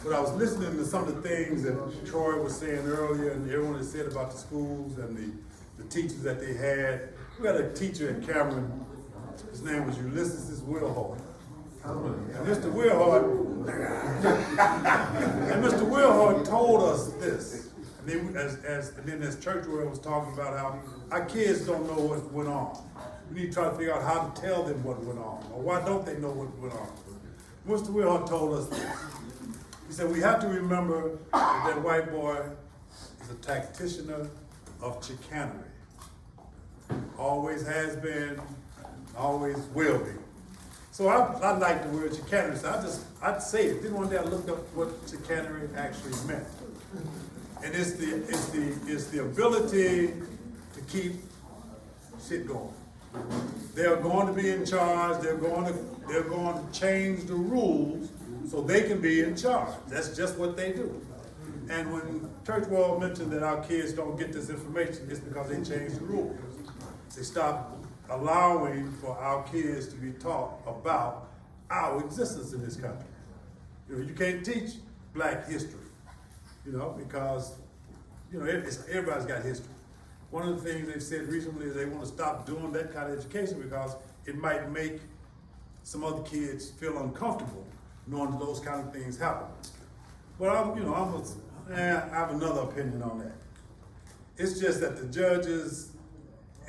But I was listening to some of the things that Troy was saying earlier and everyone had said about the schools and the teachers that they had. We had a teacher in Cameron, his name was Ulysses Wilhart. And Mr. Wilhart told us this. And then as church world was talking about how our kids don't know what went on. We need to try to figure out how to tell them what went on, or why don't they know what went on. Mr. Wilhart told us this. He said, we have to remember that white boy is a tacticianer of chicanery. Always has been, always will be. So I like the word chicanery, so I'd say it. Then one day I looked up what chicanery actually meant. And it's the ability to keep shit going. They're going to be in charge, they're going to change the rules so they can be in charge. That's just what they do. And when Church World mentioned that our kids don't get this information, it's because they changed the rules. They stopped allowing for our kids to be taught about our existence in this country. You can't teach black history, because everybody's got history. One of the things they've said recently is they want to stop doing that kind of education because it might make some other kids feel uncomfortable knowing that those kind of things happen. But I have another opinion on that. It's just that the judges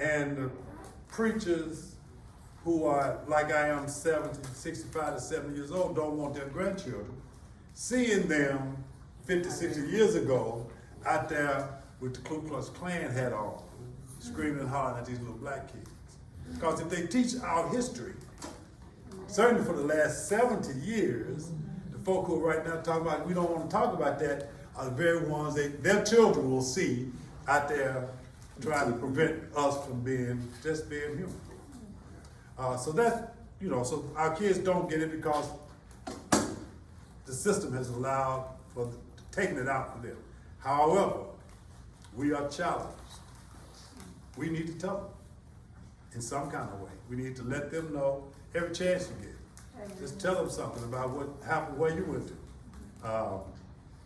and the preachers who are, like I am, 65 to 70 years old, don't want their grandchildren seeing them 50, 60 years ago out there with the Ku Klux Klan hat on, screaming and hollering at these little black kids. Because if they teach our history, certainly for the last 70 years, the folk who are right now talking about, we don't want to talk about that, are the very ones their children will see out there trying to prevent us from being human. So that's, so our kids don't get it because the system has allowed for taking it out for them. However, we are challenged. We need to tell them in some kind of way. We need to let them know every chance you get. Just tell them something about what happened, where you went to.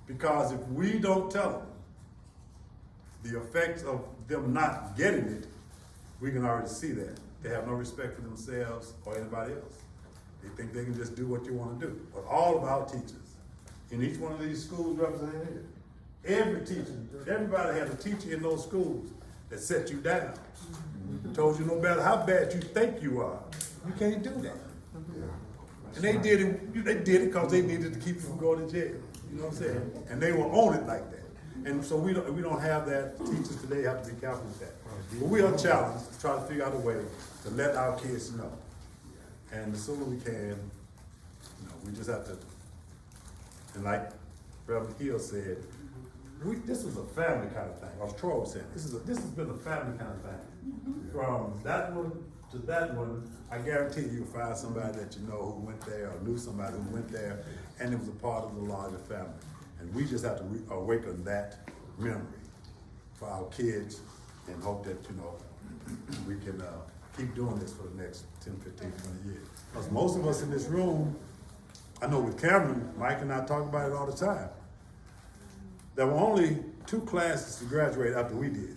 Because if we don't tell them the effects of them not getting it, we can already see that. They have no respect for themselves or anybody else. They think they can just do what you want to do. But all of our teachers, in each one of these schools represented here, every teacher, everybody has a teacher in those schools that set you down. Told you no matter how bad you think you are, you can't do that. And they did it because they needed to keep you from going to jail. You know what I'm saying? And they will own it like that. And so we don't have that. Teachers today have to be careful with that. But we are challenged to try to figure out a way to let our kids know. And the sooner we can, we just have to, and like Reverend Hill said, this is a family kind of thing. Or Troy was saying, this has been a family kind of thing. From that one to that one, I guarantee you'll find somebody that you know who went there or knew somebody who went there, and it was a part of the larger family. And we just have to awaken that memory for our kids and hope that, we can keep doing this for the next 10, 15, 20 years. Because most of us in this room, I know with Cameron, Mike and I talk about it all the time. There were only 2 classes to graduate after we did.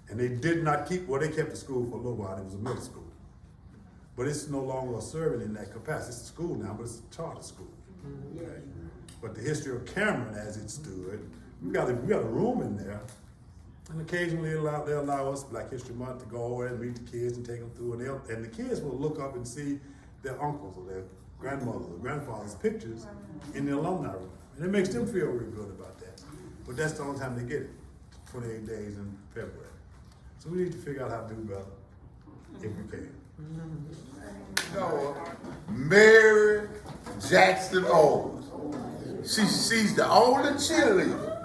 And they did not keep, they kept the school for a little while. It was a middle school. But it's no longer serving in that capacity. It's a school now, but it's a charter school. Okay? But the history of Cameron as it stood, we got a room in there. And occasionally they allow us, Black History Month, to go over and meet the kids and take them through. And the kids will look up and see their uncles or their grandmothers or grandfathers' pictures in the alumni room. And it makes them feel real good about that. But that's the only time they get it, 28 days in February. So we need to figure out how to do better, if we can. Mary Jackson Owens. She's the only cheerleader.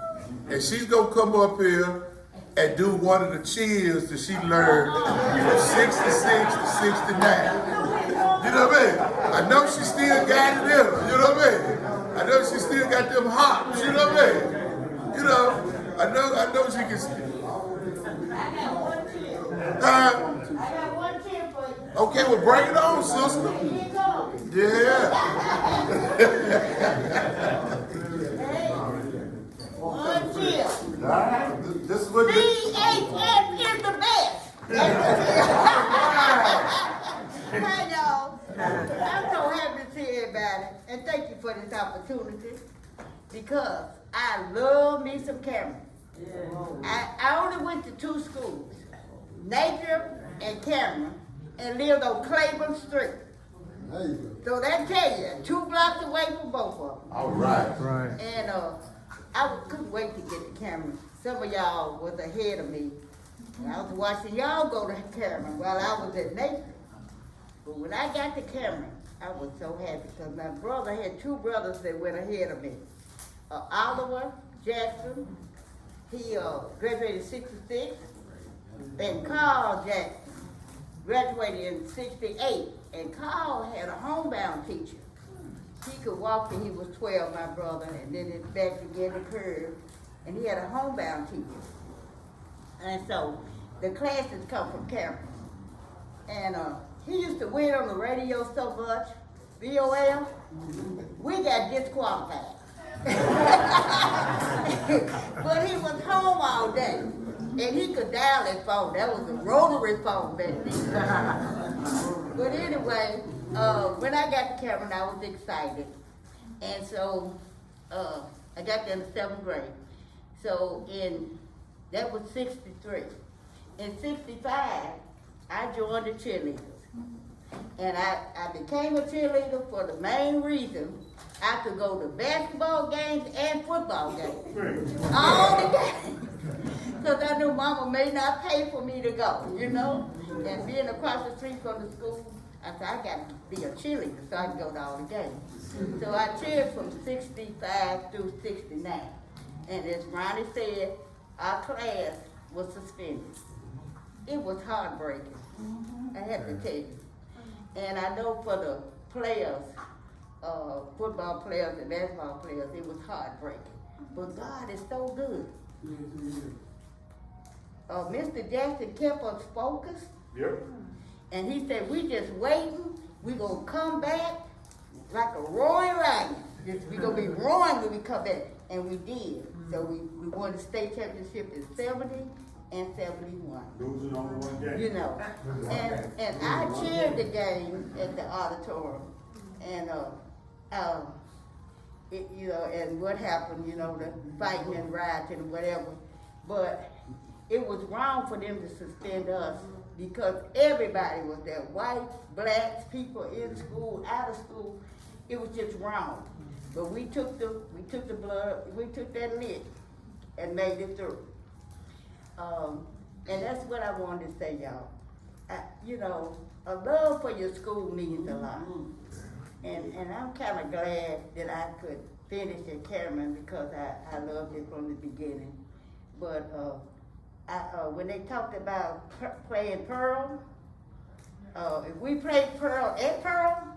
And she's gonna come up here and do one of the cheers that she learned from 66 to 69. You know what I mean? I know she still got it in her. You know what I mean? I know she still got them hops. You know what I mean? You know, I know she can. I got one tip. Uh, I got one tip for you. okay, well, bring it on, sister. Here you go. Yeah. Hey, one tip. All right. This is what. BHF is the best. Hi, y'all. I'm so happy to see everybody, and thank you for this opportunity, because I love me some Cameron. I only went to 2 schools, Napier and Cameron, and lived on Claiborne Street. So that tell you, 2 blocks away from both of them. All right. Right. And I couldn't wait to get to Cameron. Some of y'all was ahead of me. And I was watching y'all go to Cameron while I was at Napier. But when I got to Cameron, I was so happy because my brother had 2 brothers that went ahead of me. Oliver Jackson, he graduated in 66, and Carl Jackson graduated in 68. And Carl had a homebound teacher. He could walk till he was 12, my brother, and then his back began to curve, and he had a homebound teacher. And so the classes come from Cameron. And he used to win on the radio so much, VOL, we got disqualified. But he was home all day, and he could dial his phone. That was a rotary phone back then. But anyway, when I got to Cameron, I was excited. And so I got there in the 7th grade. So that was 63. In 65, I joined the cheerleaders. And I became a cheerleader for the main reason I could go to basketball games and football games. All the games. Because I knew Mama may not pay for me to go, you know? And being across the street from the school, I said, I got to be a cheerleader so I can go to all the games. So I cheered from 65 through 69. And as Ronnie said, our class was suspended. It was heartbreaking, I have to tell you. And I know for the players, football players and basketball players, it was heartbreaking. But God is so good. Mr. Jackson kept us focused. Yep. And he said, we just waiting. We gonna come back like a roaring lion. We gonna be roaring when we come back. And we did. So we won the state championship in 70 and 71. Losing only one game. You know, and I cheered the game at the auditorium, and you know, and what happened, you know, the fighting and rioting and whatever, but it was wrong for them to suspend us because everybody was there, whites, blacks, people in school, out of school. It was just wrong, but we took the blood, we took that lick, and made it through. And that's what I wanted to say, y'all. You know, a love for your school means a lot. And I'm kind of glad that I could finish at Cameron because I loved it from the beginning. But when they talked about playing Pearl, if we played Pearl at Pearl,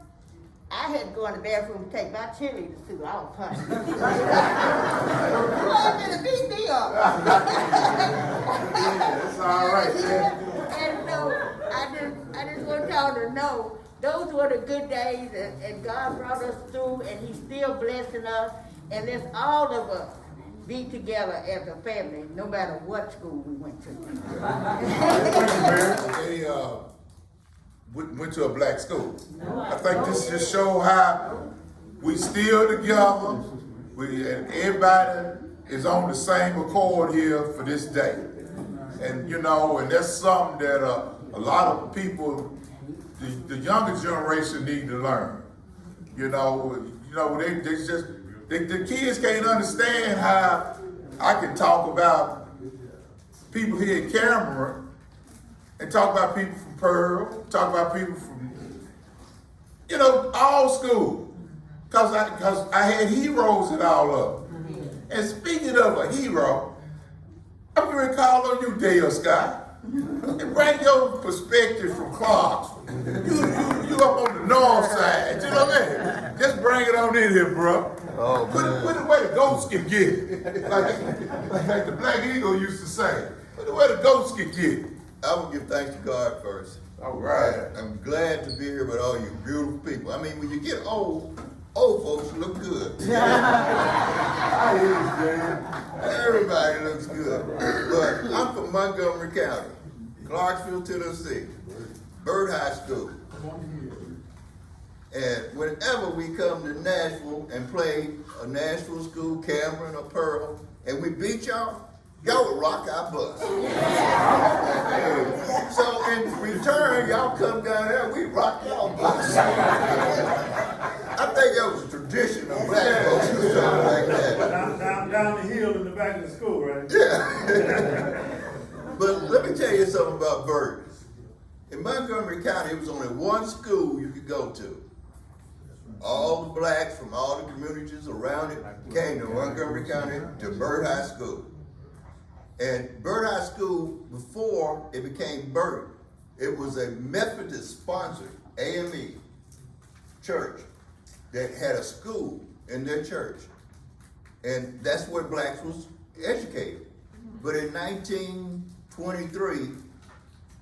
I had to go in the bathroom and take my cheerleader suit off. You want me to beat me up? It's all right, man. And so I just want y'all to know those were the good days, and God brought us through, and He's still blessing us. And let's all of us be together as a family, no matter what school we went to. They went to a black school. I think this just shows how we still together. And everybody is on the same accord here for this day. And you know, and that's something that a lot of people, the younger generation, need to learn. You know, the kids can't understand how I can talk about people here in Cameron and talk about people from Pearl, talk about people from, you know, all schools. Cause I had heroes in all of them. And speaking of a hero, I'm going to call on you, Dale Scott, and bring your perspective from Clarksville. You up on the north side. You know what I mean? Just bring it on in here, bro. Oh, Put it where the ghosts can get it. Like the Black Eagle used to say. Put it where the ghosts can get it. I will give thanks to God first. All right. I'm glad to be here with all you beautiful people. I mean, when you get old folks look good. I hear you, man. Everybody looks good. But I'm from Montgomery County, Clarksville, Tennessee, Byrd High School. And whenever we come to Nashville and play a Nashville school, Cameron or Pearl, and we beat y'all would rock our bus. So in return, y'all come down there, we rock y'all bus. I think that was a tradition of black folks or something like that. Down the hill in the back of the school, right? Yeah. But let me tell you something about Byrd. In Montgomery County, it was only one school you could go to. All the blacks from all the communities around it came to Montgomery County to Byrd High School. And Byrd High School, before it became Byrd, it was a Methodist-sponsored AME church that had a school in their church. And that's where blacks was educated. But in 1923,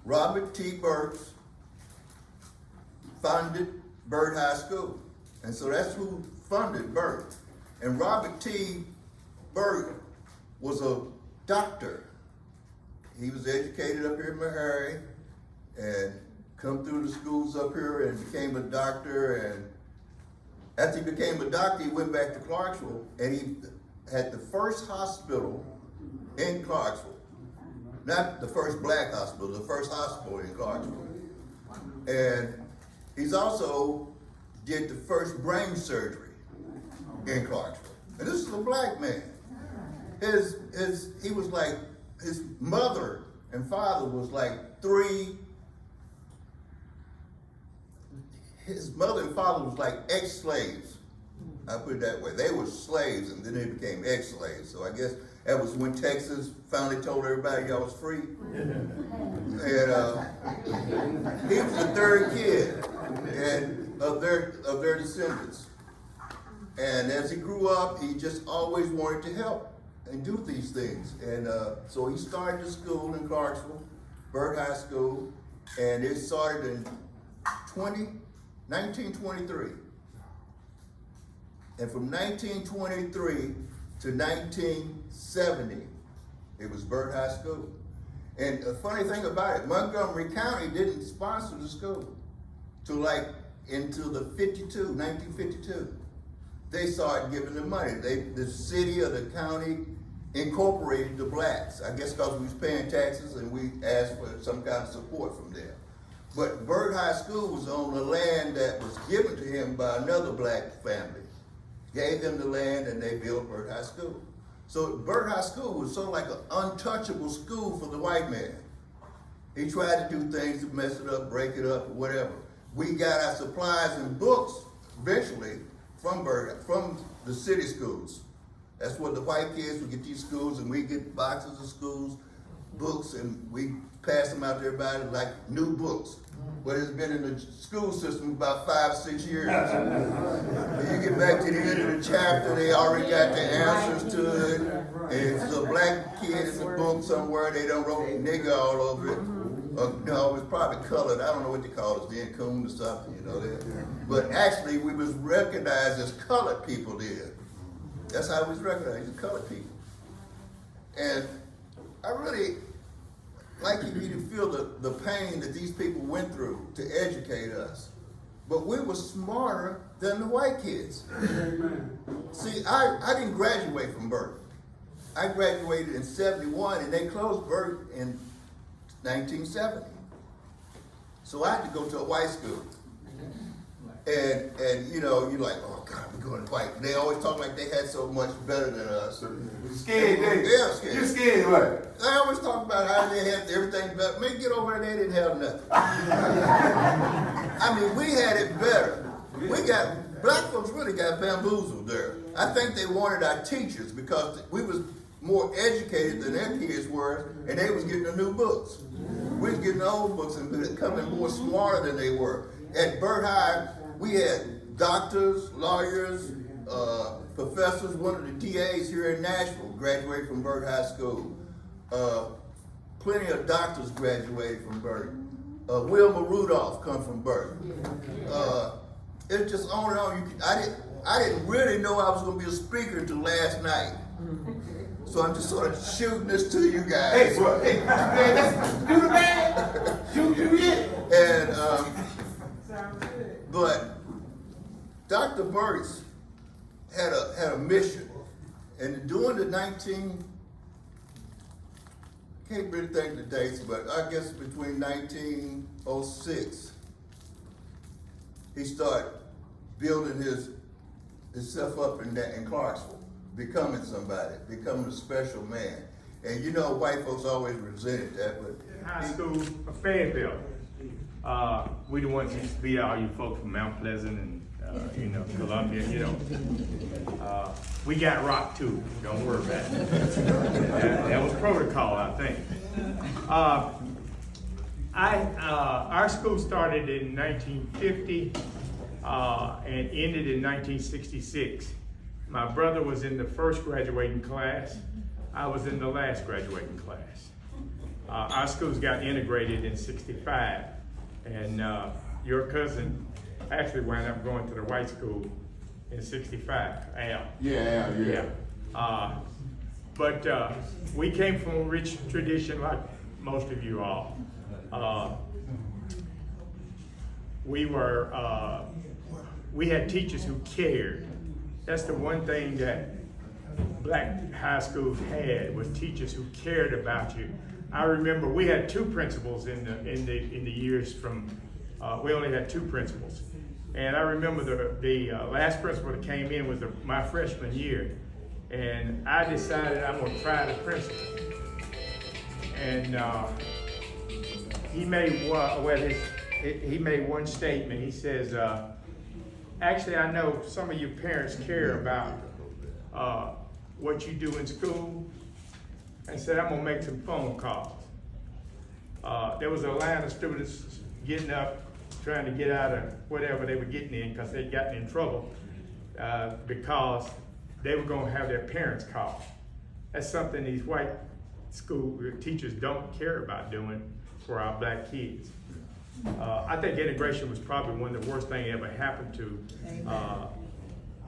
Robert T. Burks founded Byrd High School. And so that's who funded Byrd. And Robert T. Byrd was a doctor. He was educated up here in Meharry and come through the schools up here and became a doctor. And after he became a doctor, he went back to Clarksville and he had the first hospital in Clarksville. Not the first black hospital, the first hospital in Clarksville. And he's also did the first brain surgery in Clarksville. And this is a black man. He was like, his mother and father was like his mother and father was like ex-slaves. I put it that way. They were slaves and then they became ex-slaves. So I guess that was when Texas finally told everybody y'all was free. And he was the third kid of their descendants. And as he grew up, he just always wanted to help and do these things. And so he started the school in Clarksville, Byrd High School, and it started in 1923. And from 1923 to 1970, it was Byrd High School. And the funny thing about it, Montgomery County didn't sponsor the school till until 1952. They started giving them money. The city or the county incorporated the blacks. I guess because we was paying taxes and we asked for some kind of support from them. But Byrd High School was on the land that was given to him by another black family. Gave them the land and they built Byrd High School. So Byrd High School was sort of like an untouchable school for the white man. He tried to do things to mess it up, break it up, or whatever. We got our supplies and books eventually from the city schools. That's what the white kids would get these schools, and we get boxes of schools, books, and we pass them out to everybody like new books. But it's been in the school system about 5 or 6 years. When you get back to the end of the chapter, they already got the answers to it. And if it's a black kid in the book somewhere, they don't wrote nigga all over it. No, it's probably colored. I don't know what they call it, then coon or something, you know that. But actually, we was recognized as colored people then. That's how we was recognized as colored people. And I really like you to feel the pain that these people went through to educate us. But we were smarter than the white kids. See, I didn't graduate from Byrd. I graduated in 71 and they closed Byrd in 1970. So I had to go to a white school. And you know, you're like, oh God, we're going to white. They always talk like they had so much better than us. Scared, Dave. Yeah, scared. You're scared, right? They always talk about how they had everything better. Man, get over there, they didn't have nothing. I mean, we had it better. Black folks really got bamboozled there. I think they wanted our teachers because we was more educated than their kids were, and they was getting the new books. We was getting the old books and becoming more smarter than they were. at Burt High, we had doctors, lawyers, professors. One of the DAs here in Nashville graduated from Burt High School. Plenty of doctors graduated from Burt. Wilma Rudolph come from Burt. It's just on and on. I didn't really know I was going to be a speaker until last night. So I'm just sort of shooting this to you guys. Hey, bro, hey, man, that's do the man. Shoot it. And but Dr. Burt's had a mission, and during the can't really think the dates, but I guess between 1906, he started building himself up in Clarksville, becoming somebody, becoming a special man. And you know, white folks always resented that, but high school of Fayetteville. We the ones that used to beat all you folks from Mount Pleasant and Columbia, we got rocked too, don't worry about it. That was protocol, I think. Our school started in 1950 and ended in 1966. My brother was in the first graduating class. I was in the last graduating class. Our schools got integrated in 65, and your cousin actually wound up going to the white school in 65, Al. Yeah. But we came from a rich tradition like most of you all. We had teachers who cared. That's the one thing that black high schools had, was teachers who cared about you. I remember we had two principals in the years from, we only had two principals. And I remember the last principal that came in was my freshman year. And I decided I'm gonna try the principal. And he made one statement. He says, actually, I know some of you parents care about what you do in school. And said, I'm gonna make some phone calls. There was a line of students getting up, trying to get out of whatever they were getting in because they'd gotten in trouble because they were gonna have their parents call. That's something these white school teachers don't care about doing for our black kids. I think integration was probably one of the worst things that ever happened to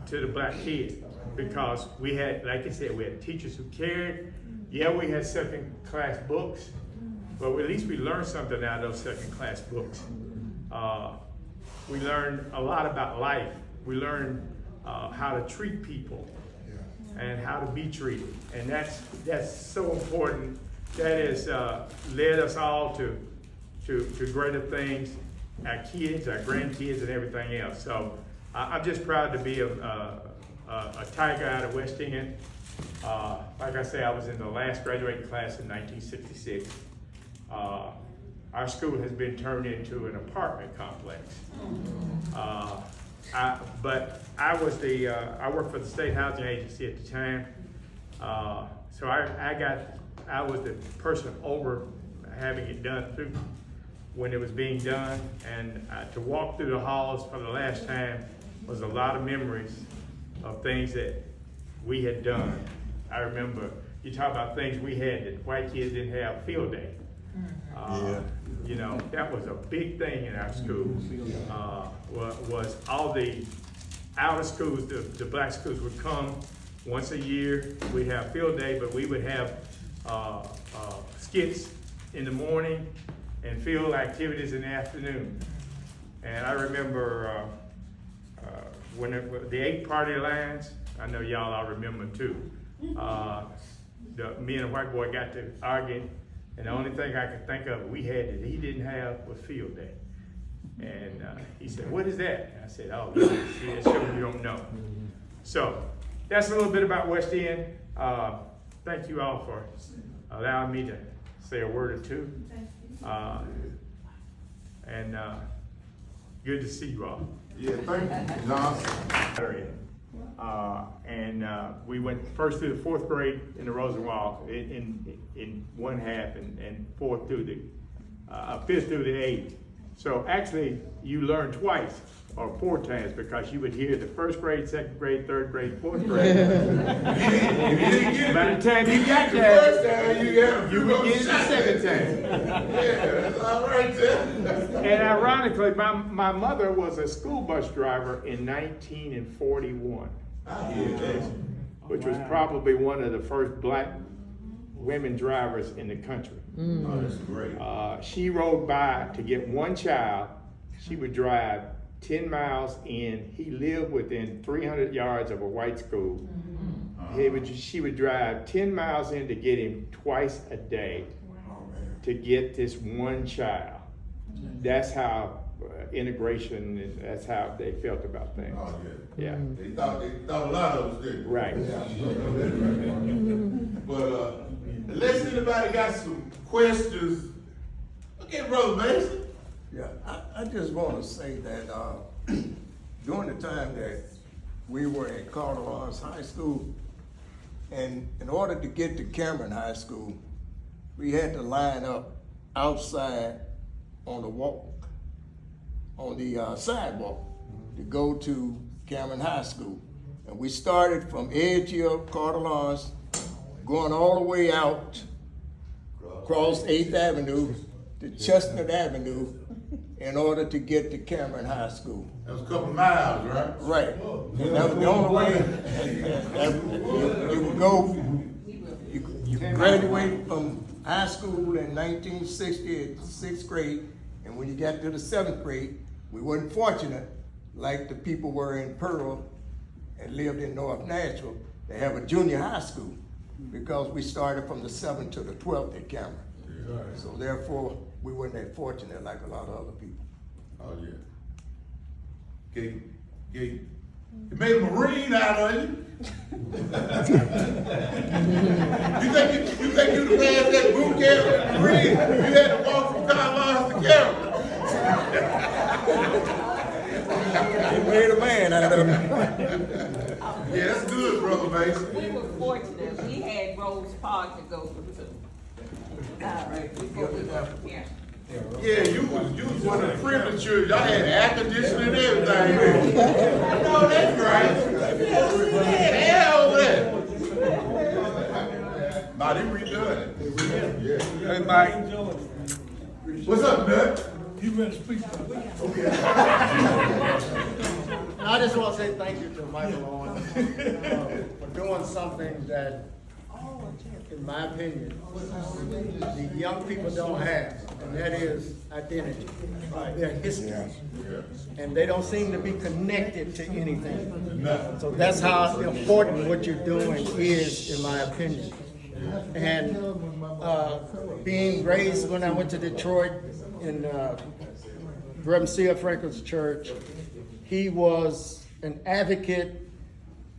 the black kids, because we had, like I said, we had teachers who cared. Yeah, we had second class books, but at least we learned something out of those second class books. We learned a lot about life. We learned how to treat people and how to be treated. And that's so important. That has led us all to greater things, our kids, our grandkids, and everything else. So I'm just proud to be a Tiger out of West End. Like I say, I was in the last graduating class in 1966. Our school has been turned into an apartment complex. But I worked for the State Housing Agency at the time. So I was the person over having it done through when it was being done, and to walk through the halls for the last time was a lot of memories of things that we had done. I remember you talk about things we had that white kids didn't have, field day. You know, that was a big thing in our schools. Was all the outer schools, the black schools would come once a year. We'd have field day, but we would have skits in the morning and field activities in the afternoon. And I remember when the 8 party lines, I know y'all all remember too. Me and a white boy got to arguing, and the only thing I could think of we had that he didn't have was field day. And he said, "What is that?" And I said, "Oh, see, that shows you don't know." So that's a little bit about West End. Thank you all for allowing me to say a word or two. And good to see you all. Yeah, thank you, John. We went first through the 4th grade in the Rosenwald in one half, and 4th through the 5th through the 8th. So actually, you learn twice or 4 times because you would hear the first grade, second grade, third grade, fourth grade. By the time you got there, you would get it the second time. Yeah, that's all right there. And ironically, my mother was a school bus driver in 1941, which was probably one of the first black women drivers in the country. Oh, that's great. She rode by to get one child. She would drive 10 miles in. He lived within 300 yards of a white school. She would drive 10 miles in to get him twice a day to get this one child. That's how integration, and that's how they felt about things. Oh, Yeah. They thought a lot of us did. Right. But unless anybody got some questions, okay, Brother Mason. Yeah, I just want to say that during the time that we were at Carter Lawrence High School, and in order to get to Cameron High School, we had to line up outside on the walk, on the sidewalk to go to Cameron High School. And we started from edge of Carter Lawrence, going all the way out, across 8th Avenue to Chestnut Avenue in order to get to Cameron High School. That was a couple miles, right? Right. And that was the only way that you would go. You graduated from high school in 1960 at 6th grade, and when you got to the 7th grade, we weren't fortunate like the people were in Pearl and lived in North Nashville. They have a junior high school because we started from the 7th to the 12th at Cameron. So therefore, we weren't that fortunate like a lot of other people. Oh, yeah. Okay, okay. You made a Marine out of you. you think you the man that boot camp Marine? You had to walk from Carolina to Cameron. You made a man out of him. Yeah, that's good, Brother Mason. We were fortunate. We had Rose Park to go to. Before we got here. Yeah, you was one of the privileged children. Y'all had air conditioning and everything. No, that's right. Yeah, over there. Nah, they redone it. Yeah. Hey, Mike. What's up, Nut? You better speak. I just want to say thank you to Michael Owen for doing something that, in my opinion, the young people don't have, and that is identity, their history. And they don't seem to be connected to anything. So that's how important what you're doing is, in my opinion. And being raised when I went to Detroit in Reverend C.F. Franklin's church, he was an advocate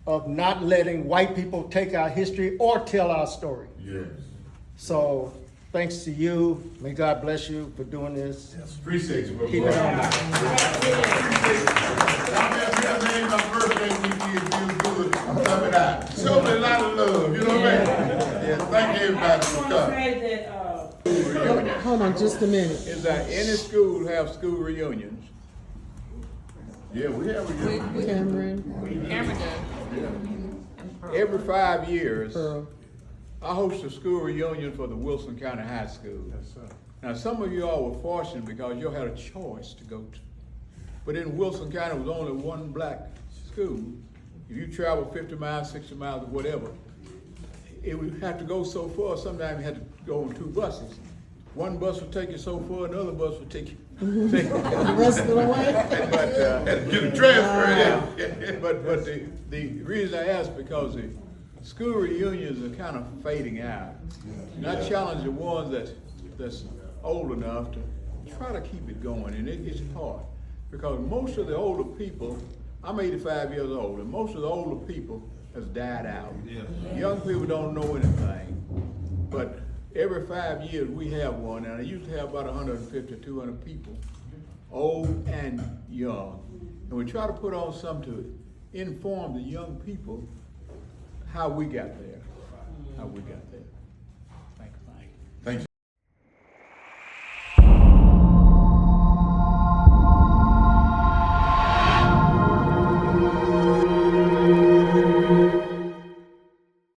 of not letting white people take our history or tell our story. Yes. So, thanks to you. May God bless you for doing this. Yes. Appreciate you, brother. Keep it on. Y'all named my birthday weekend, feel good. Coming out. Show me a lot of love, you know what I mean? Yeah, thank everybody for coming. Hold on just a minute. Is that any school have school reunions? Yeah, we have a Cameron. Cameron does. Every 5 years, Pearl. I host a school reunion for the Wilson County High School. Yes, sir. Now, some of you all were fortunate because you had a choice to go to. But in Wilson County, there was only one black school. If you travel 50 miles, 60 miles, or whatever, it would have to go so far, sometimes you had to go on 2 buses. One bus would take you so far, another bus would take you. The rest of the way? But, get a transfer but the reason I ask because the school reunions are kind of fading out. And I challenge the ones that's old enough to try to keep it going, and it's hard. Because most of the older people, I'm 85 years old, and most of the older people has died out. Young people don't know anything, but every 5 years we have one, and I used to have about 150, 200 people, old and young. And we try to put on something to inform the young people how we got there,